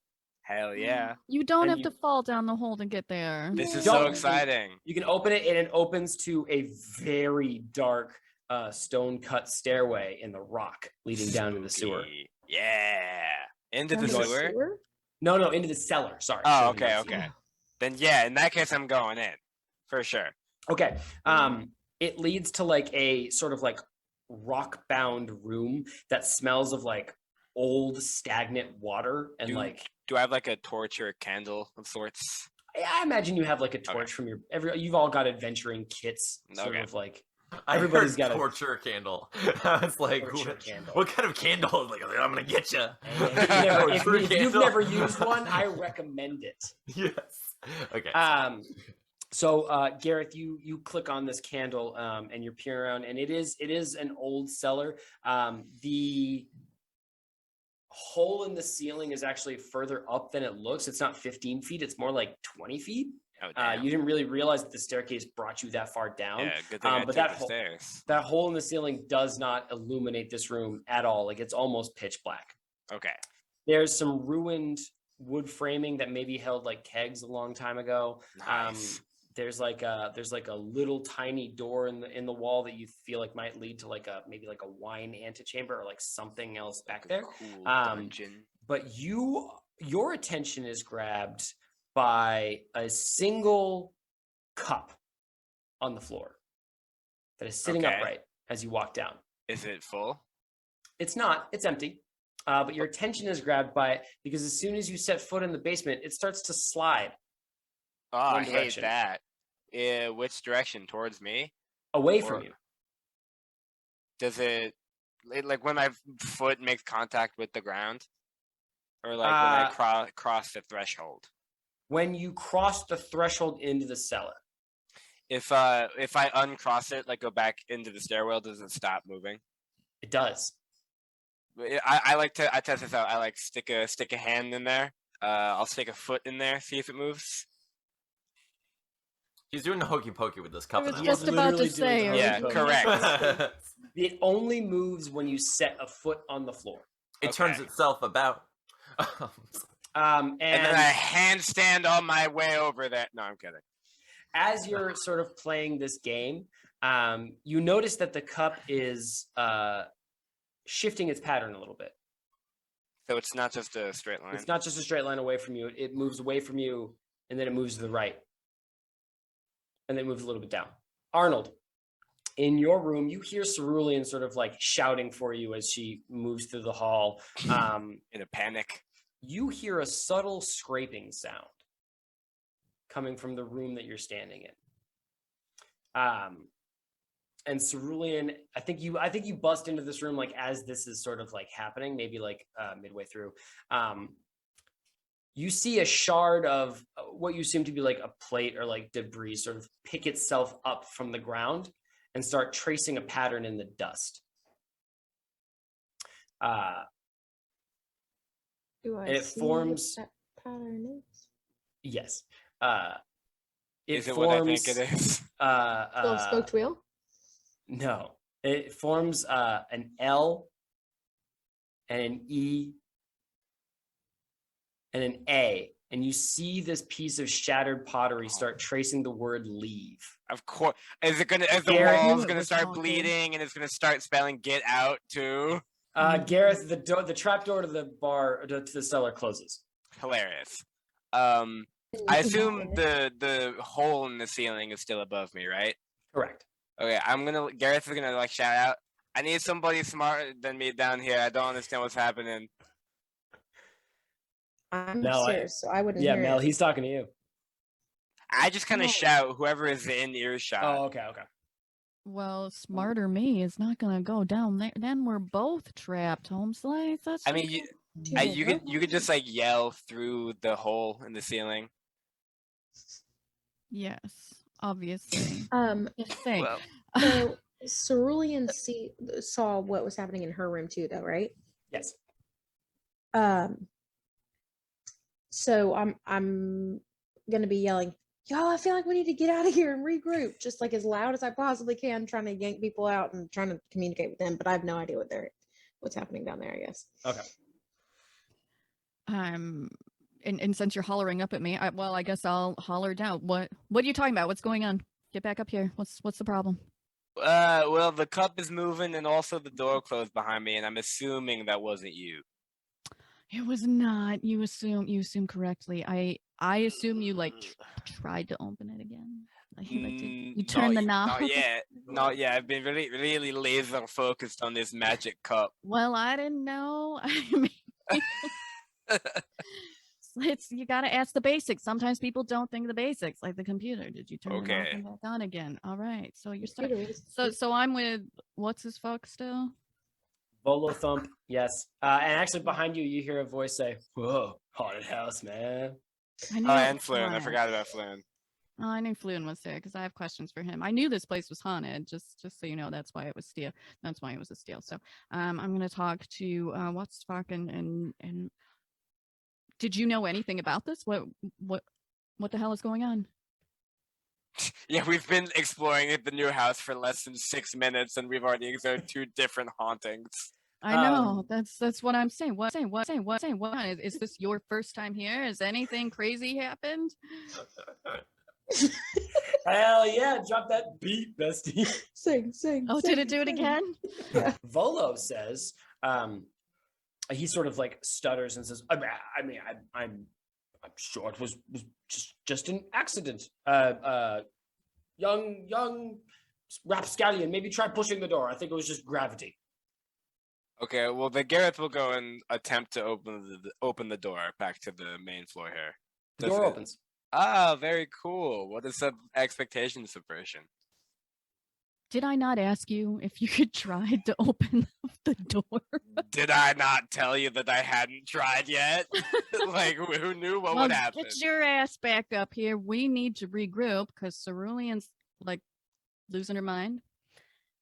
Hell yeah. You don't And have you- to fall down the hole to get there. This is Don't- so exciting. You can open it, and it opens to a very dark stone-cut stairway in the rock leading down to the sewer. Spooky. Yeah. Into the Down to sewer? No, into the cellar. Sorry. Oh, Should've been okay. sewer. Then yeah, in that case I'm going in. For sure. Okay. It leads to like a sort of like rock-bound room that smells of like old stagnant water and Dude. like. Do I have like a torch or a candle of sorts? I imagine you have like a torch from you've all got adventuring kits, sort Okay. of like Everybody's Everybody's got a torture candle. I was like, torture candle. what kind of candle? Like, I'm gonna get you. If you've never used one, I recommend it. Yes. Okay. So Gareth, you click on this candle and you're peering around, and it is an old cellar. The hole in the ceiling is actually further up than it looks. It's not 15 feet; it's more like 20 feet. Oh, damn. You didn't really realize that the staircase brought you that far down. Yeah, good thing I but took the stairs. that hole in the ceiling does not illuminate this room at all. Like, it's almost pitch black. Okay. There's some ruined wood framing that maybe held like kegs a long time ago. Nice. there's like a little tiny door in the wall that you feel like might lead to like maybe like a wine antechamber or like something else back there. Cool dungeon. But your attention is grabbed by a single cup on the floor that is sitting Okay. upright as you walk down. Is it full? It's not. It's empty. But your attention is grabbed by it because as soon as you set foot in the basement, it starts to slide Oh, I One hate direction. that. Which direction? Towards me? away Or- from you. Does it like when my foot makes contact with the ground, or like when I cross the threshold? When you cross the threshold into the cellar, If I uncross it, like go back into the stairwell, does it stop moving? it does. I test this out. I like stick a hand in there. I'll stick a foot in there, see if it moves. He's doing the hokey pokey with this cup. I was and just Yes, about to literally doing say. the Yeah, hokey correct. It only moves when you set a foot on the floor. It turns Okay. itself about. And And then I handstand on my way over there. No, I'm kidding. as you're sort of playing this game, you notice that the cup is shifting its pattern a little bit. So it's not just a straight line. It's not just a straight line away from you. It moves away from you, and then it moves to the right. And then moves a little bit down. Arnold, in your room, you hear Cerulean sort of like shouting for you as she moves through the hall. In a panic. You hear a subtle scraping sound coming from the room that you're standing in. And Cerulean, I think you bust into this room like as this is sort of like happening, maybe like midway through. You see a shard of what you assume to be like a plate or like debris sort of pick itself up from the ground and start tracing a pattern in the dust. Do I And it see forms- what that pattern is? Yes. It Is it forms, what I think it is? Little spoked wheel? No, it forms an L and an E and an A, and you see this piece of shattered pottery start tracing the word "leave." Of course. Is the Garrett, knew wall's it gonna was start talking. bleeding and it's gonna start spelling "get out" too? Gareth, the trap door to the bar to the cellar closes. Hilarious. I assume the hole in the ceiling is still above me, right? Correct. Okay, Gareth is gonna like shout out, I need somebody smarter than me down here. I don't understand what's happening. I'm No, upstairs, so I wouldn't Yeah, hear Mel, it. he's talking to you. I just kind No. of shout whoever is in earshot. Oh, okay. Well, smarter me is not gonna go down there. Then we're both trapped, home slice. That's I mean, just you could just like yell through the hole in the ceiling. yes, obviously. Just saying. Well, So Cerulean saw what was happening in her room too, though, right? Yes. So I'm gonna be yelling, y'all, I feel like we need to get out of here and regroup, just like as loud as I possibly can, trying to yank people out and trying to communicate with them, but I have no idea what's happening down there, I guess. Okay. And since you're hollering up at me, I guess I'll holler down. What are you talking about? What's going on? Get back up here. What's the problem? well, the cup is moving and also the door closed behind me, and I'm assuming that wasn't you. It was not. You assume correctly. I assume you like tried to open it again. Like, you turned the knob. Not yet. I've been really laser focused on this magic cup. Well, I didn't know. I mean, you got to ask the basics. Sometimes people don't think of the basics, like the computer. Did you turn it off Okay. and back on again? All right. So you're Computer starting. is- So I'm with what's his fuck still? Volo thump. Yes. And actually, behind you, you hear a voice say, "Whoa, haunted house, man." I knew Oh, it and was Floon. I haunted. forgot about Floon. Oh, I knew Floon was there because I have questions for him. I knew this place was haunted. Just so you know, that's why it was steal. That's why it was a steal. So I'm gonna talk to what's fuck and did you know anything about this? What the hell is going on? Yeah, we've been exploring the new house for less than 6 minutes, and we've already observed 2 different hauntings. I know that's what I'm saying. What? Is this your first time here? Has anything crazy happened? Hell yeah, drop that beat, bestie. Sing. Oh, did it do it sing. again? Volo says, he sort of like stutters and says, I'm sure it was just an accident. Young rapscallion, maybe try pushing the door. I think it was just gravity. Okay, well, then Gareth will go and attempt to open the door back to the main floor here. The door opens. Ah, very cool. What is that expectation subversion? Did I not ask you if you could try to open the door? Did I not tell you that I hadn't tried yet? Like, who knew what would happen? Get your ass back up here. We need to regroup because Cerulean's like losing her mind.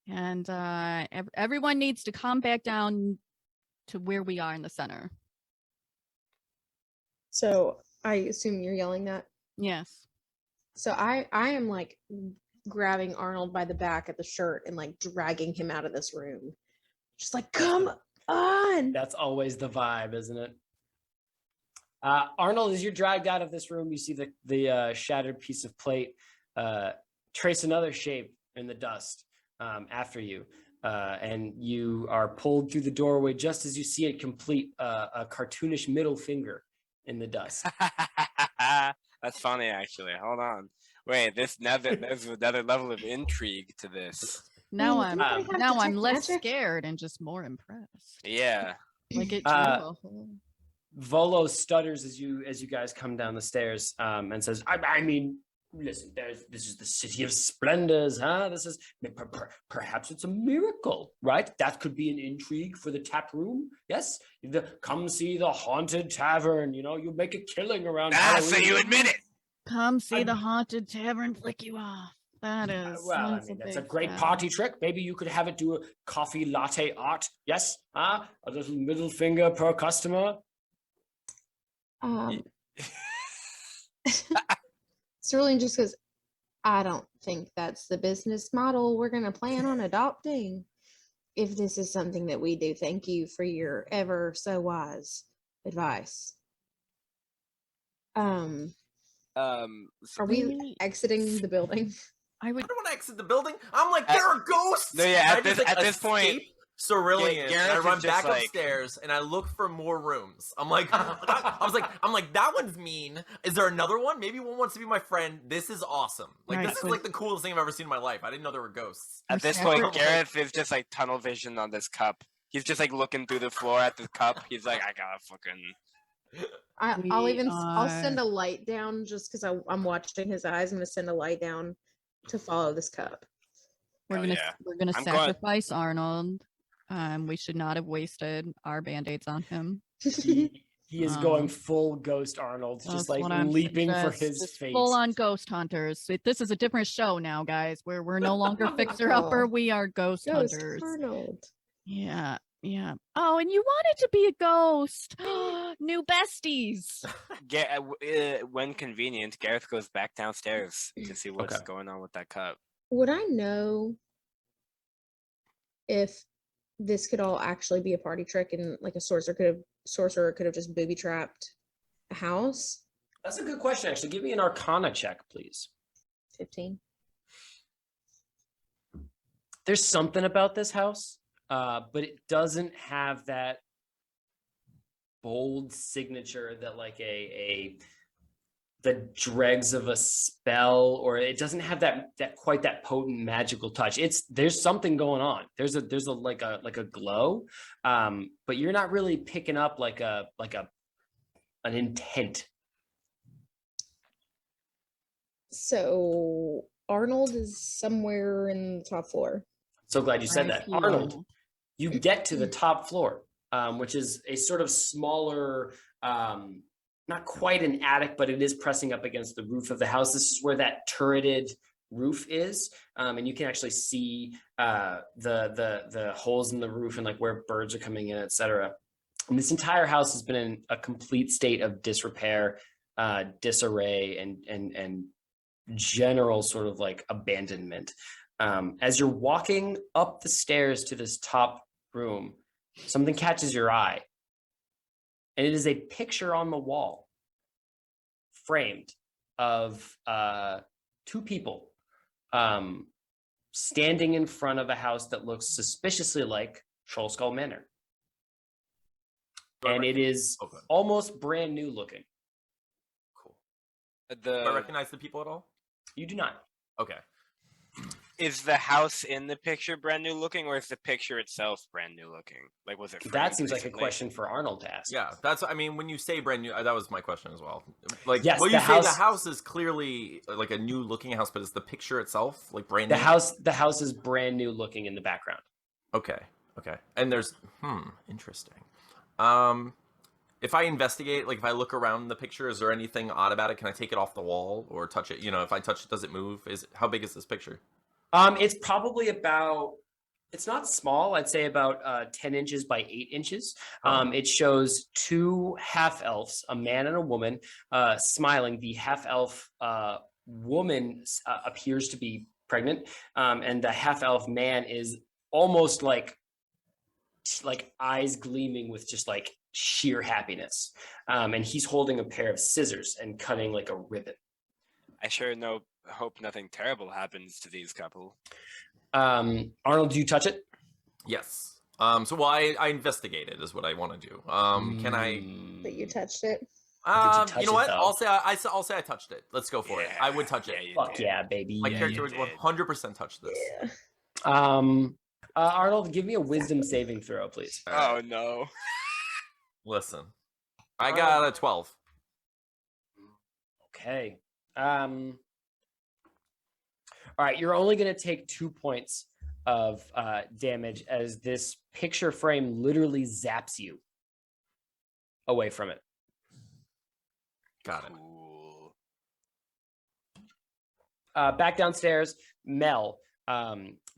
And everyone needs to come back down to where we are in the center. So I assume you're yelling that. Yes. So I am like grabbing Arnold by the back of the shirt and like dragging him out of this room. Just like, come on. That's always the vibe, isn't it? Arnold, as you're dragged out of this room, you see the shattered piece of plate trace another shape in the dust after you. And you are pulled through the doorway just as you see it complete a cartoonish middle finger in the dust. That's funny, actually. Hold on. Wait, there's another level of intrigue to this. Now I mean, I'm don't they have now I'm detect less magic? scared and just more impressed. Yeah. Like it drew a whole... Volo stutters as you guys come down the stairs and says, I mean, listen, this is the city of splendors, huh? This is perhaps it's a miracle, right? That could be an intrigue for the tap room. Yes, come see the haunted tavern. You know, you make a killing around. So you admit it. Come see the haunted tavern flick you off. That is well, I mean, that's a great party trick. Maybe you could have it do a coffee latte art. Yes, a little middle finger per customer. Cerulean just goes, I don't think that's the business model we're going to plan on adopting. If this is something that we do, thank you for your ever so wise advice. Are we exiting the building? I would. I don't want to exit the building. I'm like, there are ghosts. No, yeah. And I just, At this point, escape Cerulean, Gareth and I is run just back like- upstairs and I look for more rooms. I'm like, I'm like, that one's mean. Is there another one? Maybe one wants to be my friend. This is awesome. Like, Right, this is like the coolest thing I've ever seen in my life. I didn't know there were ghosts. At this point, Gareth is just like tunnel vision on this cup. He's just like looking through the floor at the cup. He's like, I gotta fucking. I'll send a light down just because I'm watching his eyes. I'm gonna send a light down to follow this cup. We're Hell gonna yeah. we're gonna I'm sacrifice Arnold. We should not have wasted our band-aids on him. He is going Um, full ghost Arnold, That's just like what I'm leaping for just- his just fate. Full on ghost hunters. This is a different show now, guys. Where we're no longer fixer upper. We are ghost Ghost hunters. Arnold. Yeah. Oh, and you wanted to be a ghost. New besties. When convenient, Gareth goes back downstairs to see what's Okay. going on with that cup. Would I know if this could all actually be a party trick and like a sorcerer could have just booby trapped a house? That's a good question, actually. Give me an Arcana check, please. 15. There's something about this house, but it doesn't have that bold signature that like the dregs of a spell, or it doesn't have that quite that potent magical touch. There's something going on. There's a like a glow, but you're not really picking up like an intent. So Arnold is somewhere in the top floor. So glad you said that, Right Arnold. here. You get to the top floor, which is a sort of smaller, not quite an attic, but it is pressing up against the roof of the house. This is where that turreted roof is, and you can actually see the holes in the roof and like where birds are coming in, etc. And this entire house has been in a complete state of disrepair, disarray, and general sort of like abandonment. As you're walking up the stairs to this top room, something catches your eye. And it is a picture on the wall, framed, of two people standing in front of a house that looks suspiciously like Trollskull Manor. And it is almost brand new looking. Cool. Do I The recognize the people at all? You do not. Okay. is the house in the picture brand new looking, or is the picture itself brand new looking? Like, was it? That framed seems like a recently? question for Arnold to ask. Yeah, that's. I mean, when you say brand new, that was my question as well. Like, Yes, well, the you say the house- house is clearly like a new looking house, but is the picture itself like brand The new? house is brand new looking in the background. Okay. Okay. And there's interesting. If I investigate, like if I look around the picture, is there anything odd about it? Can I take it off the wall or touch it? You know, if I touch it, does it move? How big is this picture? It's probably about, it's not small. I'd say about 10 inches by 8 inches. It shows two half elves, a man and a woman, smiling. The half elf woman appears to be pregnant, and the half elf man is almost like eyes gleaming with just like sheer happiness. And he's holding a pair of scissors and cutting like a ribbon. I sure hope nothing terrible happens to these couple. Arnold, do you touch it? Yes. I investigated is what I want to do. Can I? But you touched it. touch You know it, what? though? I'll say I touched it. Let's go for it. I would touch it. you Fuck did. yeah, baby. My Yeah, character you would did. 100% touch this. Yeah. Arnold, give me a wisdom saving throw, please. Oh no. Listen, I got a 12. Okay. All right, you're only going to take 2 points of damage as this picture frame literally zaps you away from it. Got it. Cool. Back downstairs, Mel.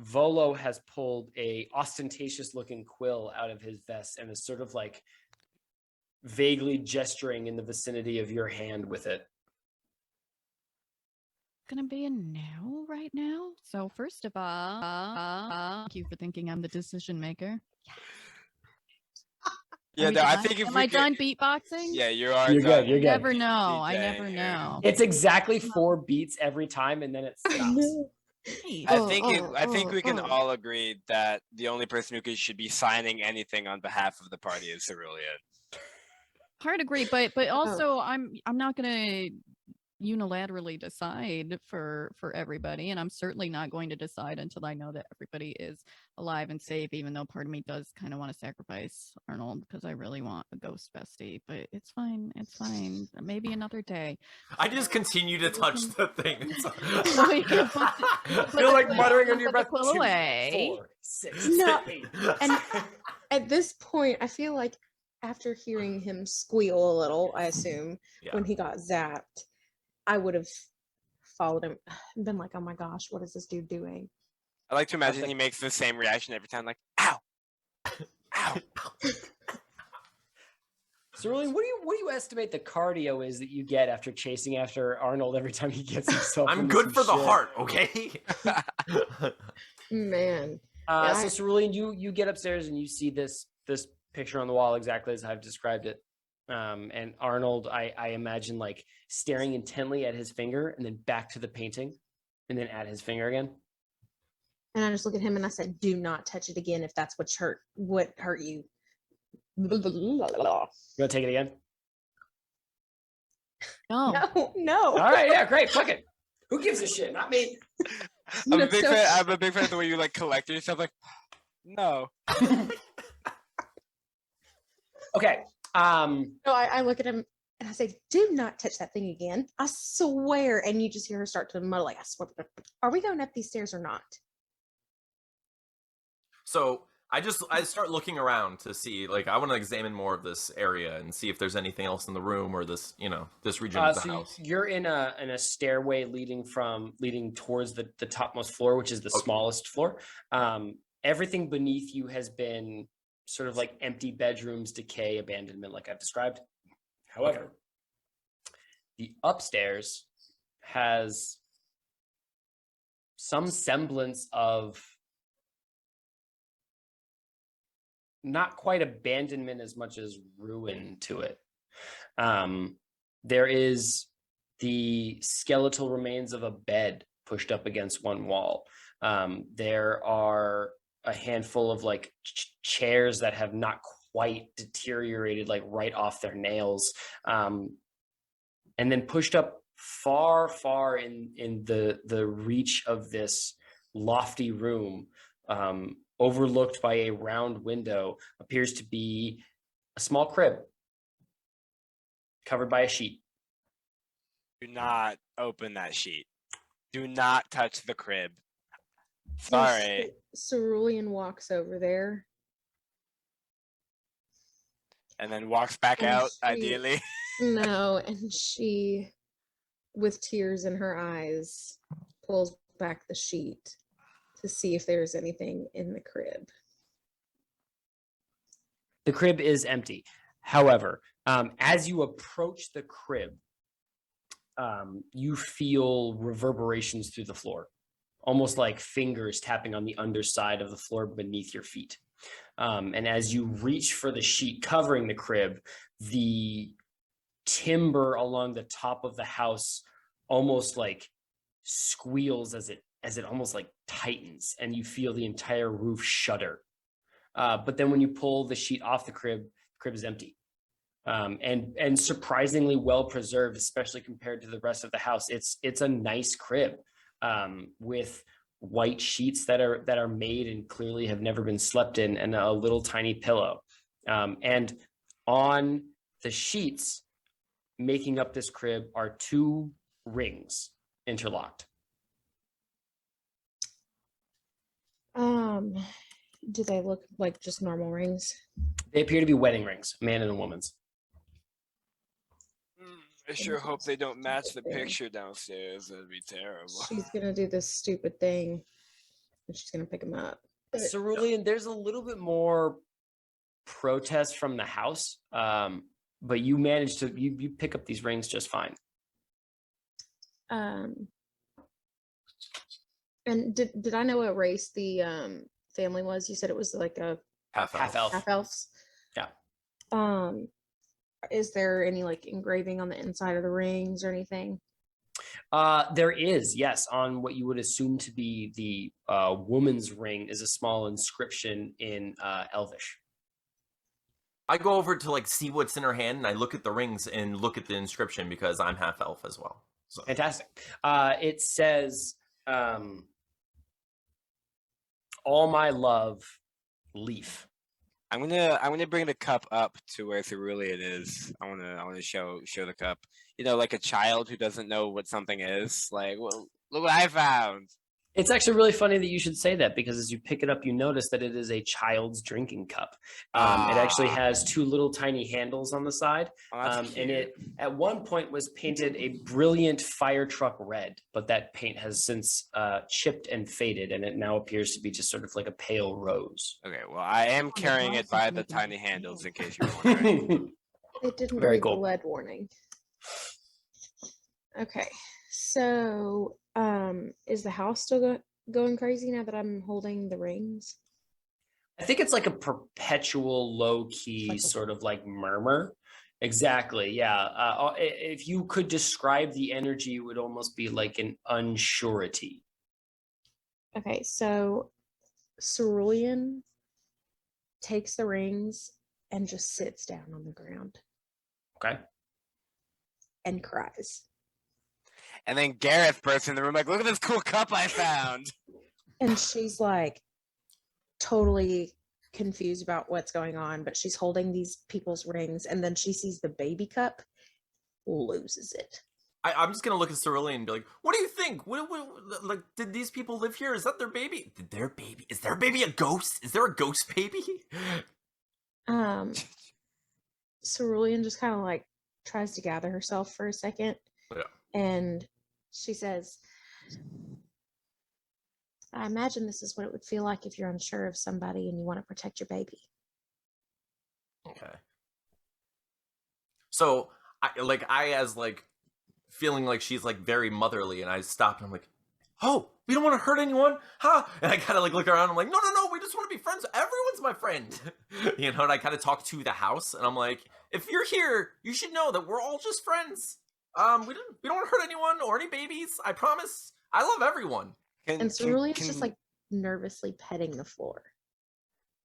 Volo has pulled a ostentatious looking quill out of his vest and is sort of like vaguely gesturing in the vicinity of your hand with it. Gonna be a no right now. So first of all, thank you for thinking I'm the decision maker. Yeah, no, I think if am we I could- done beatboxing? Yeah, you are. You're done. good, you're good. Never know. I DJ never here. know. It's exactly 4 beats every time and then it stops. Hey, I think we can oh. all agree that the only person who should be signing anything on behalf of the party is Cerulean. hard agree, but also I'm not gonna unilaterally decide for everybody, and I'm certainly not going to decide until I know that everybody is alive and safe, even though part of me does kind of want to sacrifice Arnold because I really want a ghost bestie, but it's fine, maybe another day. I just continue to touch the thing. You're like muttering under your Put the breath. quill 2, away. 4, 6, No. 8. And at this point, I feel like after hearing him squeal a little, I assume, Yeah. when he got zapped, I would have followed him and been like, oh my gosh, what is this dude doing? I like to imagine he makes the same reaction every time, like, ow, ow. Cerulean, what do you estimate the cardio is that you get after chasing after Arnold every time he gets himself? I'm into good some for the shit? heart, okay? Man. So Cerulean, you get upstairs and you see this picture on the wall exactly as I've described it. And Arnold, I imagine like staring intently at his finger and then back to the painting and then at his finger again. And I just look at him and I said, do not touch it again if that's what hurt you. You want to take it again? No. No. All right, yeah, great. Fuck it. Who gives a shit? Not me. I'm No, a big so- fan. I'm a big fan of the way you like collect yourself. Like, no. Okay. So I look at him and I say, do not touch that thing again. I swear. And you just hear her start to mutter like, I swear. Are we going up these stairs or not? So I start looking around to see, like, I want to examine more of this area and see if there's anything else in the room or this, this region of the So house. you're in a stairway leading towards the topmost floor, which is the smallest floor. Everything beneath you has been sort of like empty bedrooms, decay, abandonment, like I've described. However, the upstairs has some semblance of not quite abandonment as much as ruin to it. There is the skeletal remains of a bed pushed up against one wall. There are a handful of like chairs that have not quite deteriorated, like right off their nails. And then pushed up far in the reach of this lofty room, overlooked by a round window, appears to be a small crib covered by a sheet. Do not open that sheet. Do not touch the crib. Sorry. Cerulean walks over there. And then walks back And out, she- ideally. No, and she, with tears in her eyes, pulls back the sheet to see if there's anything in the crib. The crib is empty. However, as you approach the crib, you feel reverberations through the floor, almost like fingers tapping on the underside of the floor beneath your feet. And as you reach for the sheet covering the crib, the timber along the top of the house almost like squeals as it almost like tightens, and you feel the entire roof shudder. But then when you pull the sheet off the crib is empty. And surprisingly well preserved, especially compared to the rest of the house. It's a nice crib, with white sheets that are made and clearly have never been slept in, and a little tiny pillow. And on the sheets making up this crib are 2 rings interlocked. Do they look like just normal rings? They appear to be wedding rings, a man and a woman's. I sure hope they don't match the picture downstairs. That'd be terrible. She's gonna do this stupid thing, and she's gonna pick him up. Cerulean, there's a little bit more protest from the house, but you managed to you pick up these rings just fine. And did I know what race the family was? You said it was like a Half elf. half elves. Yeah. Is there any like engraving on the inside of the rings or anything? There is, yes, on what you would assume to be the woman's ring is a small inscription in Elvish. I go over to like see what's in her hand, and I look at the rings and look at the inscription because I'm half elf as well. So. Fantastic. It says, "All my love, Leaf." I'm gonna bring the cup up to where Cerulean is. I wanna show the cup. You know, like a child who doesn't know what something is. Like, well, look what I found. It's actually really funny that you should say that, because as you pick it up, you notice that it is a child's drinking cup. It actually has 2 little tiny handles on the side. Oh, that's And cute. it at one point was painted a brilliant fire truck red, but that paint has since chipped and faded, and it now appears to be just sort of like a pale rose. Okay, well, I am carrying it by the tiny handles in case you're wondering. It didn't Very read cool. the lead warning. Okay, so is the house still going crazy now that I'm holding the rings? I think it's like a perpetual low-key Like a- sort of like murmur. Exactly, yeah. If you could describe the energy, it would almost be like an unsurety. Okay, so Cerulean takes the rings and just sits down on the ground Okay. and cries. And then Gareth bursts in the room like, look at this cool cup I found. And she's like totally confused about what's going on, but she's holding these people's rings, and then she sees the baby cup, loses it. I'm just gonna look at Cerulean and be like, "What do you think? What, like, did these people live here? Is that their baby? Is their baby a ghost? Is there a ghost baby?" Cerulean just kind of like tries to gather herself for a second. Yeah. And she says, I imagine this is what it would feel like if you're unsure of somebody and you want to protect your baby. Okay. So I as feeling like she's like very motherly, and I stop and I'm like, "Oh, we don't want to hurt anyone, huh?" And I kind of like look around. I'm like, "No, we just want to be friends. Everyone's my friend," you know. And I kind of talk to the house, and I'm like, "If you're here, you should know that we're all just friends." We don't hurt anyone or any babies. I promise. I love everyone. And Cerulean's just like nervously petting the floor.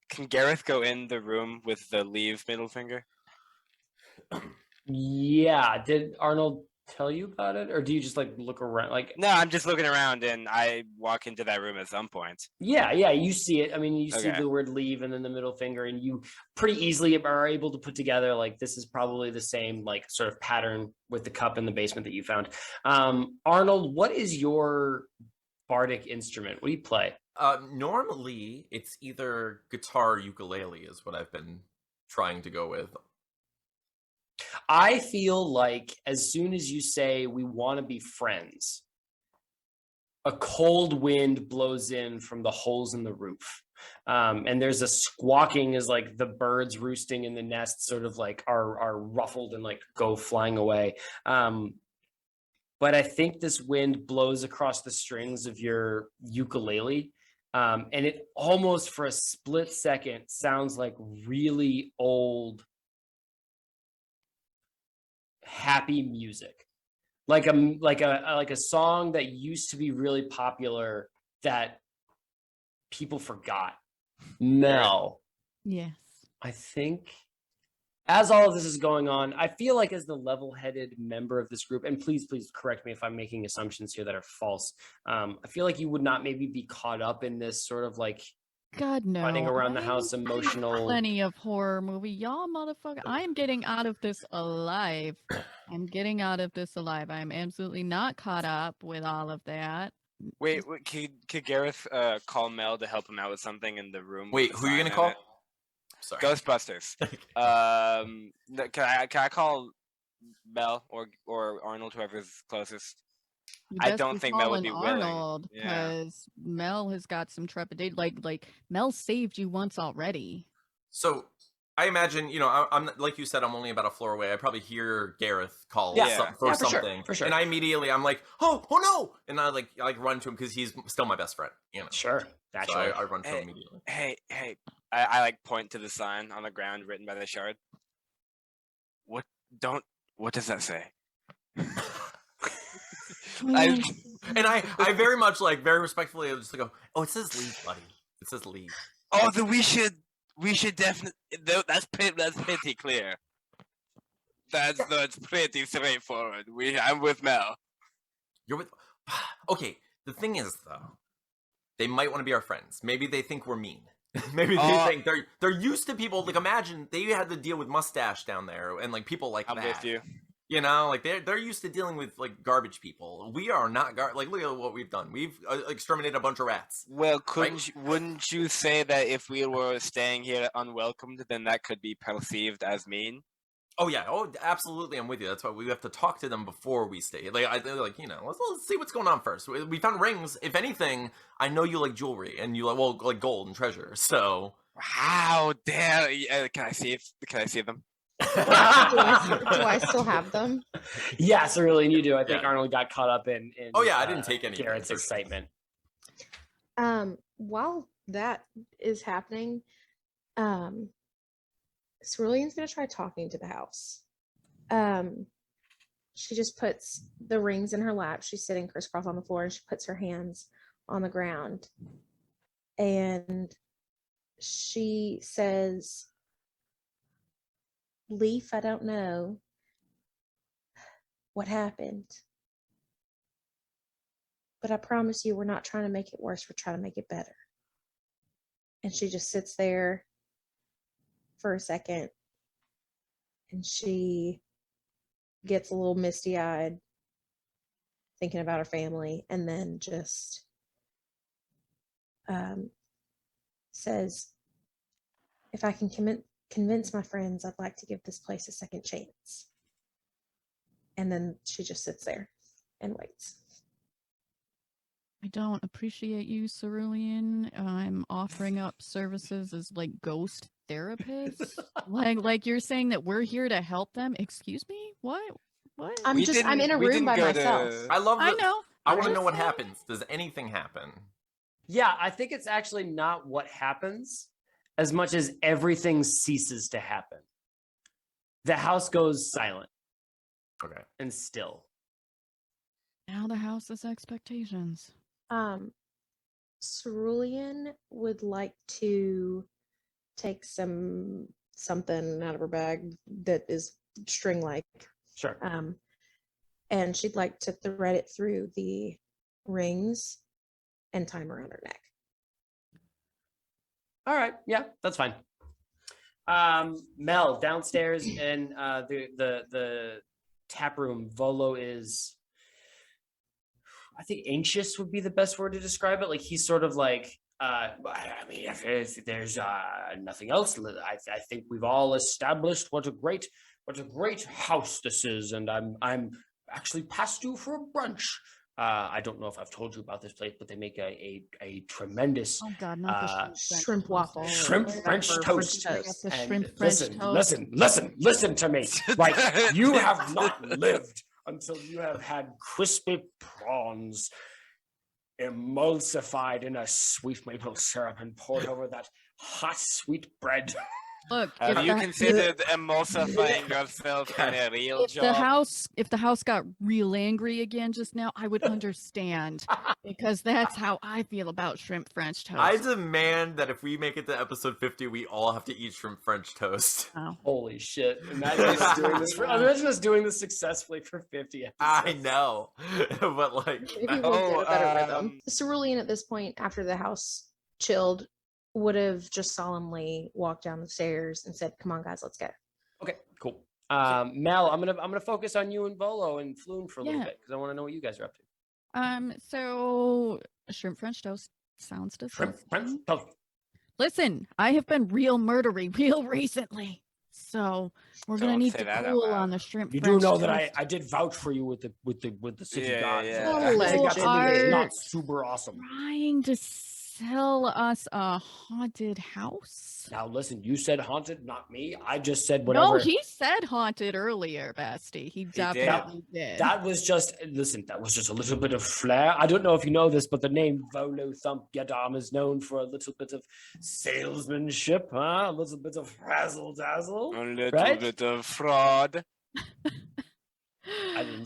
Can Gareth go in the room with the leave middle finger? Yeah. Did Arnold tell you about it, or do you just like look around? Like, No, I'm just looking around, and I walk into that room at some point. yeah, you see it. I mean, you see Okay. the word leave and then the middle finger, and you pretty easily are able to put together like this is probably the same like sort of pattern with the cup in the basement that you found. Arnold, what is your bardic instrument? What do you play? Normally it's either guitar or ukulele is what I've been trying to go with. I feel like as soon as you say we want to be friends, a cold wind blows in from the holes in the roof. And there's a squawking as like the birds roosting in the nest sort of like are ruffled and like go flying away. But I think this wind blows across the strings of your ukulele. And it almost for a split second sounds like really old happy music, like a song that used to be really popular that people forgot. Mel, Yes. I think as all of this is going on, I feel like as the level-headed member of this group, and please correct me if I'm making assumptions here that are false, I feel like you would not maybe be caught up in this sort of like God, no. running around the I've house seen emotional. Plenty of horror movie. Y'all motherfucker. I am getting out of this alive. I'm getting out of this alive. I'm absolutely not caught up with all of that. Wait, could Gareth call Mel to help him out with something in the room? Wait, with who are you sign gonna in call? Sorry. Ghostbusters. Can I call Mel or Arnold, whoever's closest? You I best don't be think Mel would calling be willing. Arnold, Yeah. because Mel has got some trepidation. Like Mel saved you once already. So I imagine, I'm like you said, I'm only about a floor away. I probably hear Gareth call Yeah. for Yeah, for sure, something, for sure. and I immediately I'm like, oh no, and I like run to him because he's still my best friend. Sure, So naturally. I run to him Hey. immediately. Hey. I like point to the sign on the ground written by the shard. What does that say? I, And I very much very respectfully just go, oh, it says leave, buddy. It says leave. oh, then we should definitely. That's pretty clear. That's pretty straightforward. I'm with Mel. You're with. Okay, the thing is though, they might want to be our friends. Maybe they think we're mean. Maybe they think they're used to people. Like imagine they had to deal with Mustache down there and like people like I'm that. with you. Like they're used to dealing with like garbage people. We are not like look at what we've done. We've exterminated a bunch of rats. Well, wouldn't you say that if we were staying here unwelcomed, then that could be perceived as mean? Oh yeah, oh absolutely, I'm with you. That's why we have to talk to them before we stay. Let's see what's going on first. We found rings. If anything, I know you like jewelry and you like gold and treasure. So How dare you? Can I see them? Do I still have them? Yes, really, and you do. I think Yeah. Arnold got caught up in Oh yeah, I didn't take anything. Garrett's for sure. excitement. While that is happening, Cerulean's gonna try talking to the house. She just puts the rings in her lap. She's sitting crisscross on the floor and she puts her hands on the ground. And she says, Leaf, I don't know what happened. But I promise you, we're not trying to make it worse. We're trying to make it better. And she just sits there for a second. And she gets a little misty-eyed, thinking about her family, and then just says, if I can convince my friends, I'd like to give this place a second chance. And then she just sits there and waits. I don't appreciate you, Cerulean. I'm offering up services as like ghost therapist. like you're saying that we're here to help them. Excuse me? What? I'm in a room by myself. I love I that. know. I I'm want to just know what saying. happens. Does anything happen? Yeah, I think it's actually not what happens as much as everything ceases to happen. The house goes silent. Okay. and still. Now the house's expectations. Cerulean would like to take something out of her bag that is string-like, Sure. and she'd like to thread it through the rings and tie them around her neck. All right. Yeah, that's fine. Mel, downstairs in the tap room, Volo is, I think anxious would be the best word to describe it. Like he's sort of like, I mean, if there's nothing else, I think we've all established what a great house this is, and I'm actually past due for a brunch. I don't know if I've told you about this place, but they make a tremendous Oh God, not the shrimp waffle. shrimp French toast. The And shrimp French toast. listen to me. Right, you have not lived until you have had crispy prawns emulsified in a sweet maple syrup and poured over that hot sweet bread. Look, Have you considered emulsifying yourself in a real job? if the house got real angry again just now, I would understand because that's how I feel about shrimp French toast. I demand that if we make it to episode 50, we all have to eat shrimp French toast. Oh. Holy shit! Imagine us doing this successfully for 50 episodes. I know, but like, Maybe we'll get a better rhythm. Cerulean at this point, after the house chilled, would have just solemnly walked down the stairs and said, "Come on, guys, let's go." Okay, cool. Mel, I'm gonna focus on you and Volo and Floon for a little Yeah. bit because I want to know what you guys are up to. So shrimp French toast sounds Shrimp disgusting. French toast. Listen, I have been real murdery real recently, so we're gonna Don't need say to that out cool loud. on the shrimp. You French do know that toast. I did vouch for you with the city Yeah, gods. yeah. I think that's Allegedly. not super awesome. Trying to sell us a haunted house. Now listen, you said haunted, not me. I just said whatever. No, he said haunted earlier, Bestie. He definitely did. That was just a little bit of flair. I don't know if you know this, but the name Volo Geddarm is known for a little bit of salesmanship, a little bit of razzle dazzle. A little Right? bit of fraud.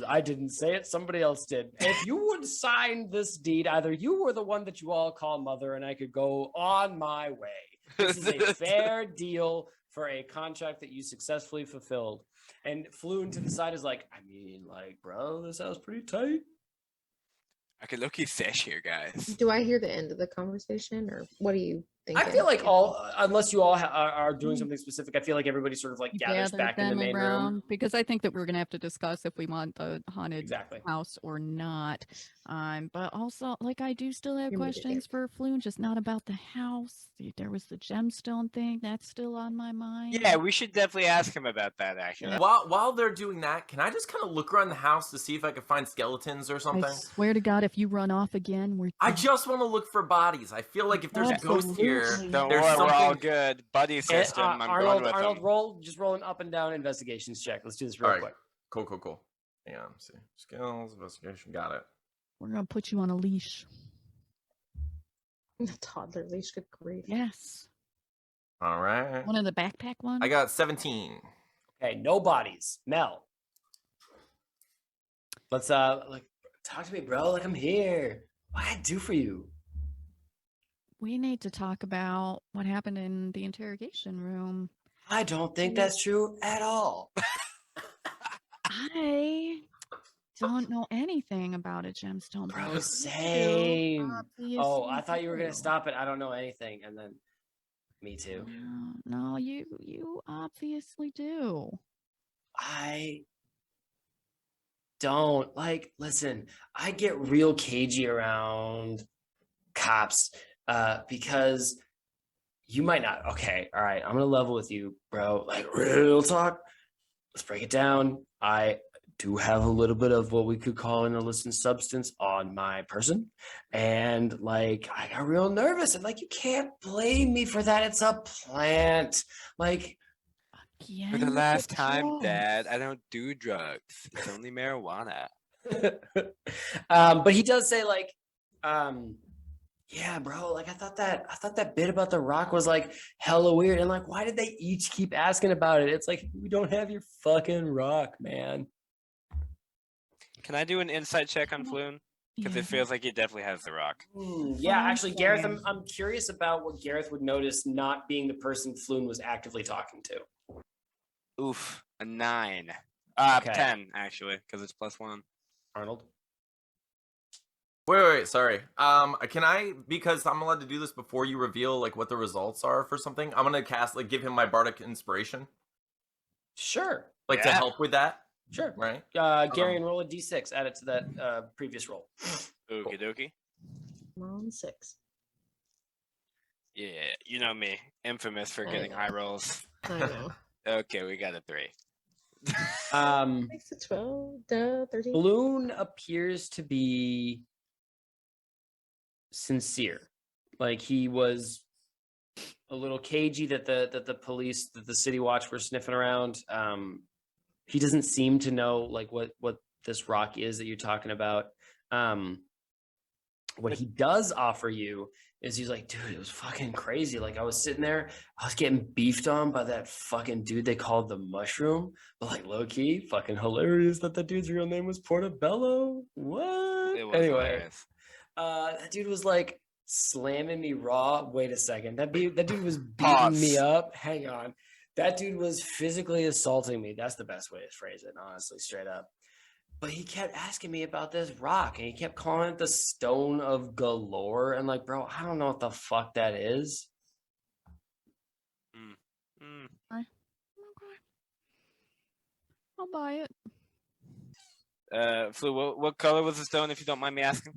I didn't say it. Somebody else did. If you would sign this deed, either you were the one that you all call mother, and I could go on my way. This is a fair deal for a contract that you successfully fulfilled. And Floon to the side is like, I mean, like, bro, this sounds pretty tight. I could look fish here, guys. Do I hear the end of the conversation, or what do you think? I feel like unless you all are doing something specific, I feel like everybody sort of like gathers back in the main room. Because I think that we're gonna have to discuss if we want the haunted Exactly. house or not. But also, like, I do still have You're muted questions for Floon, just not about the house. There was the gemstone thing that's still on my mind. Yeah, we should definitely ask him about that, actually. while they're doing that, can I just kind of look around the house to see if I can find skeletons or something? I swear to God, if you run off again, we're. I just want to look for bodies. I feel like if there's a ghost here, Absolutely. Don't there's worry, we're all something. good. Buddy system, I'm Arnold, going with Arnold, him. roll an up and down investigations check. Let's do this real All right. quick. Cool. Hang on, let's see. Skills, investigation, got it. We're gonna put you on a leash. toddler leash? Good grief! Yes. All right. One of the backpack ones. I got 17. Okay, no bodies. Mel. Let's like talk to me, bro. Like I'm here. What I do for you? We need to talk about what happened in the interrogation room. I don't think that's true at all. I don't know anything about a gemstone. but Bro, you same. Oh, I obviously thought you were gonna do. stop it. I don't know anything, and then me too. No, you obviously do. I don't listen, I get real cagey around cops because you might not. Okay, all right, I'm gonna level with you, bro. Like real talk. Let's break it down. I do have a little bit of what we could call an illicit substance on my person, and like I got real nervous, and like you can't blame me for that. It's a plant. Like Again, For the with last the time, drugs. Dad, I don't do drugs. It's only marijuana. but he does say like yeah, bro, like I thought that bit about the rock was like hella weird, and like why did they each keep asking about it? It's like we don't have your fucking rock, man. Can I do an insight check on Floon? Because Yeah. it feels like he definitely has the rock. Yeah, actually, Gareth, I'm curious about what Gareth would notice not being the person Floon was actively talking to. Oof, a 9. Okay. 10 actually, because it's +1. Arnold? Wait, sorry. Can I, because I'm allowed to do this before you reveal like what the results are for something, I'm gonna cast, like, give him my bardic inspiration, Sure. like to Yeah. help with that, Sure. right? Gary, roll a d6. Add it to that previous roll. Okie dokie. Come on, 6. Yeah, you know me, infamous for I getting know. high rolls. I know. Okay, we got a 3. 6 to 12, 13. Floon appears to be sincere. Like he was a little cagey that the police, that the city watch were sniffing around. He doesn't seem to know like what this rock is that you're talking about. What he does offer you is he's like, dude, it was fucking crazy. Like I was sitting there, I was getting beefed on by that fucking dude they called the Mushroom, but like low key, fucking hilarious that the dude's real name was Portobello. What? It was Anyway, hilarious. that dude was like slamming me raw. Wait a second, that dude was beating Pause. me up. Hang on, that dude was physically assaulting me. That's the best way to phrase it, honestly, straight up. But he kept asking me about this rock, and he kept calling it the Stone of Galore. And like, bro, I don't know what the fuck that is. Mm. Okay. I'll buy it. Flu, what color was the stone, if you don't mind me asking?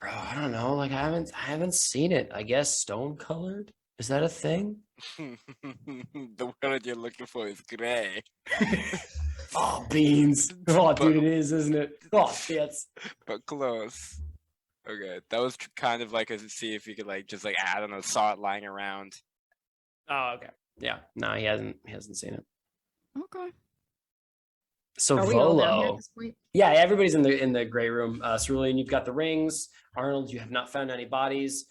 Bro, I don't know. Like, I haven't seen it. I guess stone colored. Is that a thing? The word you're looking for is gray. Oh, beans. Oh, dude, it is, isn't it? Oh, shits. But close. Okay, that was kind of like a see if you could like just like I don't know, saw it lying around. Oh, okay. Yeah. No, he hasn't seen it. Okay. So Are we all down here at Volo. this point? Yeah, everybody's in the gray room. Cerulean, you've got the rings. Arnold, you have not found any bodies.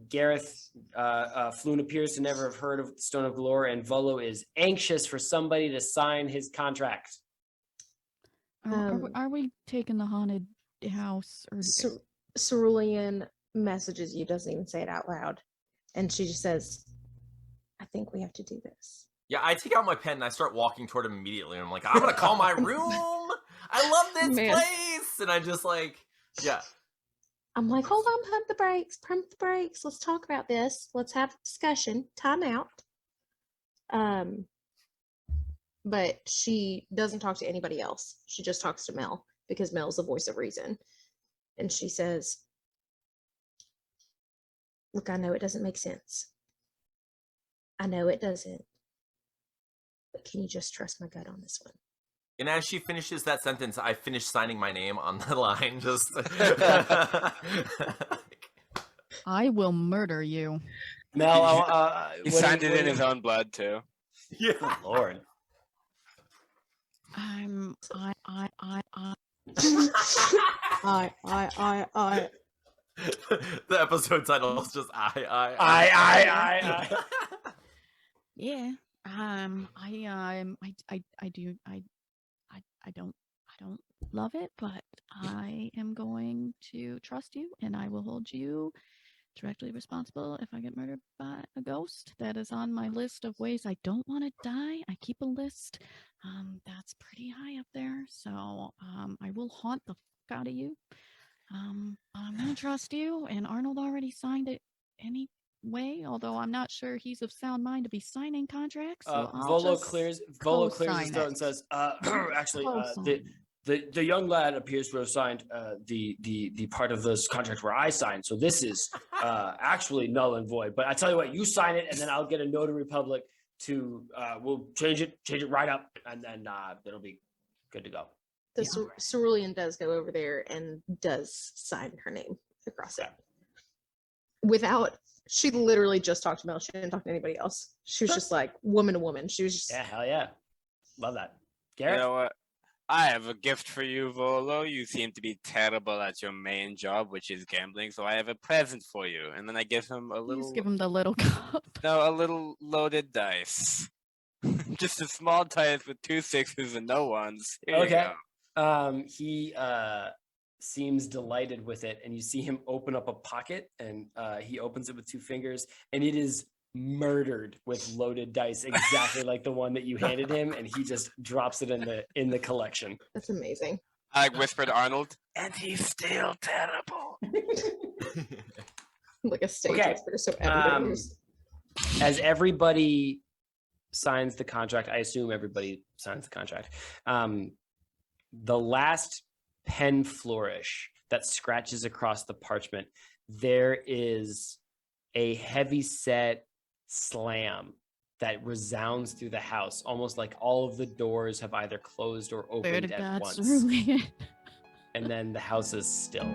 Gareth, Floon appears to never have heard of the Stone of Galore, and Volo is anxious for somebody to sign his contract. Are we taking the haunted house or Cerulean messages you, doesn't even say it out loud. And she just says, I think we have to do this. Yeah, I take out my pen and I start walking toward him immediately. I'm like, I'm gonna call my room. I love this Man. place, and I just like, yeah. I'm like, hold on, pump the brakes. Let's talk about this. Let's have a discussion. Time out. But she doesn't talk to anybody else. She just talks to Mel because Mel's the voice of reason. And she says, look, I know it doesn't make sense. I know it doesn't. But can you just trust my gut on this one? And as she finishes that sentence, I finish signing my name on the line. Just I will murder you. Mel, He signed it in his own blood too. yeah. Oh, Lord. I The episode title is just I. yeah. I don't love it, but I am going to trust you, and I will hold you directly responsible if I get murdered by a ghost. That is on my list of ways I don't want to die. I keep a list that's pretty high up there, so I will haunt the fuck out of you. I'm gonna trust you, and Arnold already signed it anyway, although I'm not sure he's of sound mind to be signing contracts. So Volo clears his co-sign throat it. and says, actually, Co-sign. the young lad appears to have signed the part of this contract where I signed. So this is actually null and void. But I tell you what, you sign it, and then I'll get a notary public to we'll change it right up, and then it'll be good to go. The Cerulean does go over there and does sign her name across it. Without, she literally just talked to Mel. She didn't talk to anybody else. She was just like woman to woman. She was just Yeah, hell yeah, love that. You Garrett, know what? I have a gift for you, Volo. You seem to be terrible at your main job, which is gambling. So I have a present for you. And then I give him a little, Please give him the little cup. no, a little loaded dice. Just a small dice with 2 6s and no 1s. Here you Okay. go. He seems delighted with it, and you see him open up a pocket, and he opens it with 2 fingers, and it is murdered with loaded dice, exactly like the one that you handed him, and he just drops it in the collection. That's amazing. I whispered to Arnold, and he's still terrible. Like a stage Okay, whisper, so everybody knows. As everybody signs the contract, I assume everybody signs the contract. The last pen flourish that scratches across the parchment, there is a heavy set slam that resounds through the house, almost like all of the doors have either closed or Swear to opened at God, once. Cerulean. And then the house is still.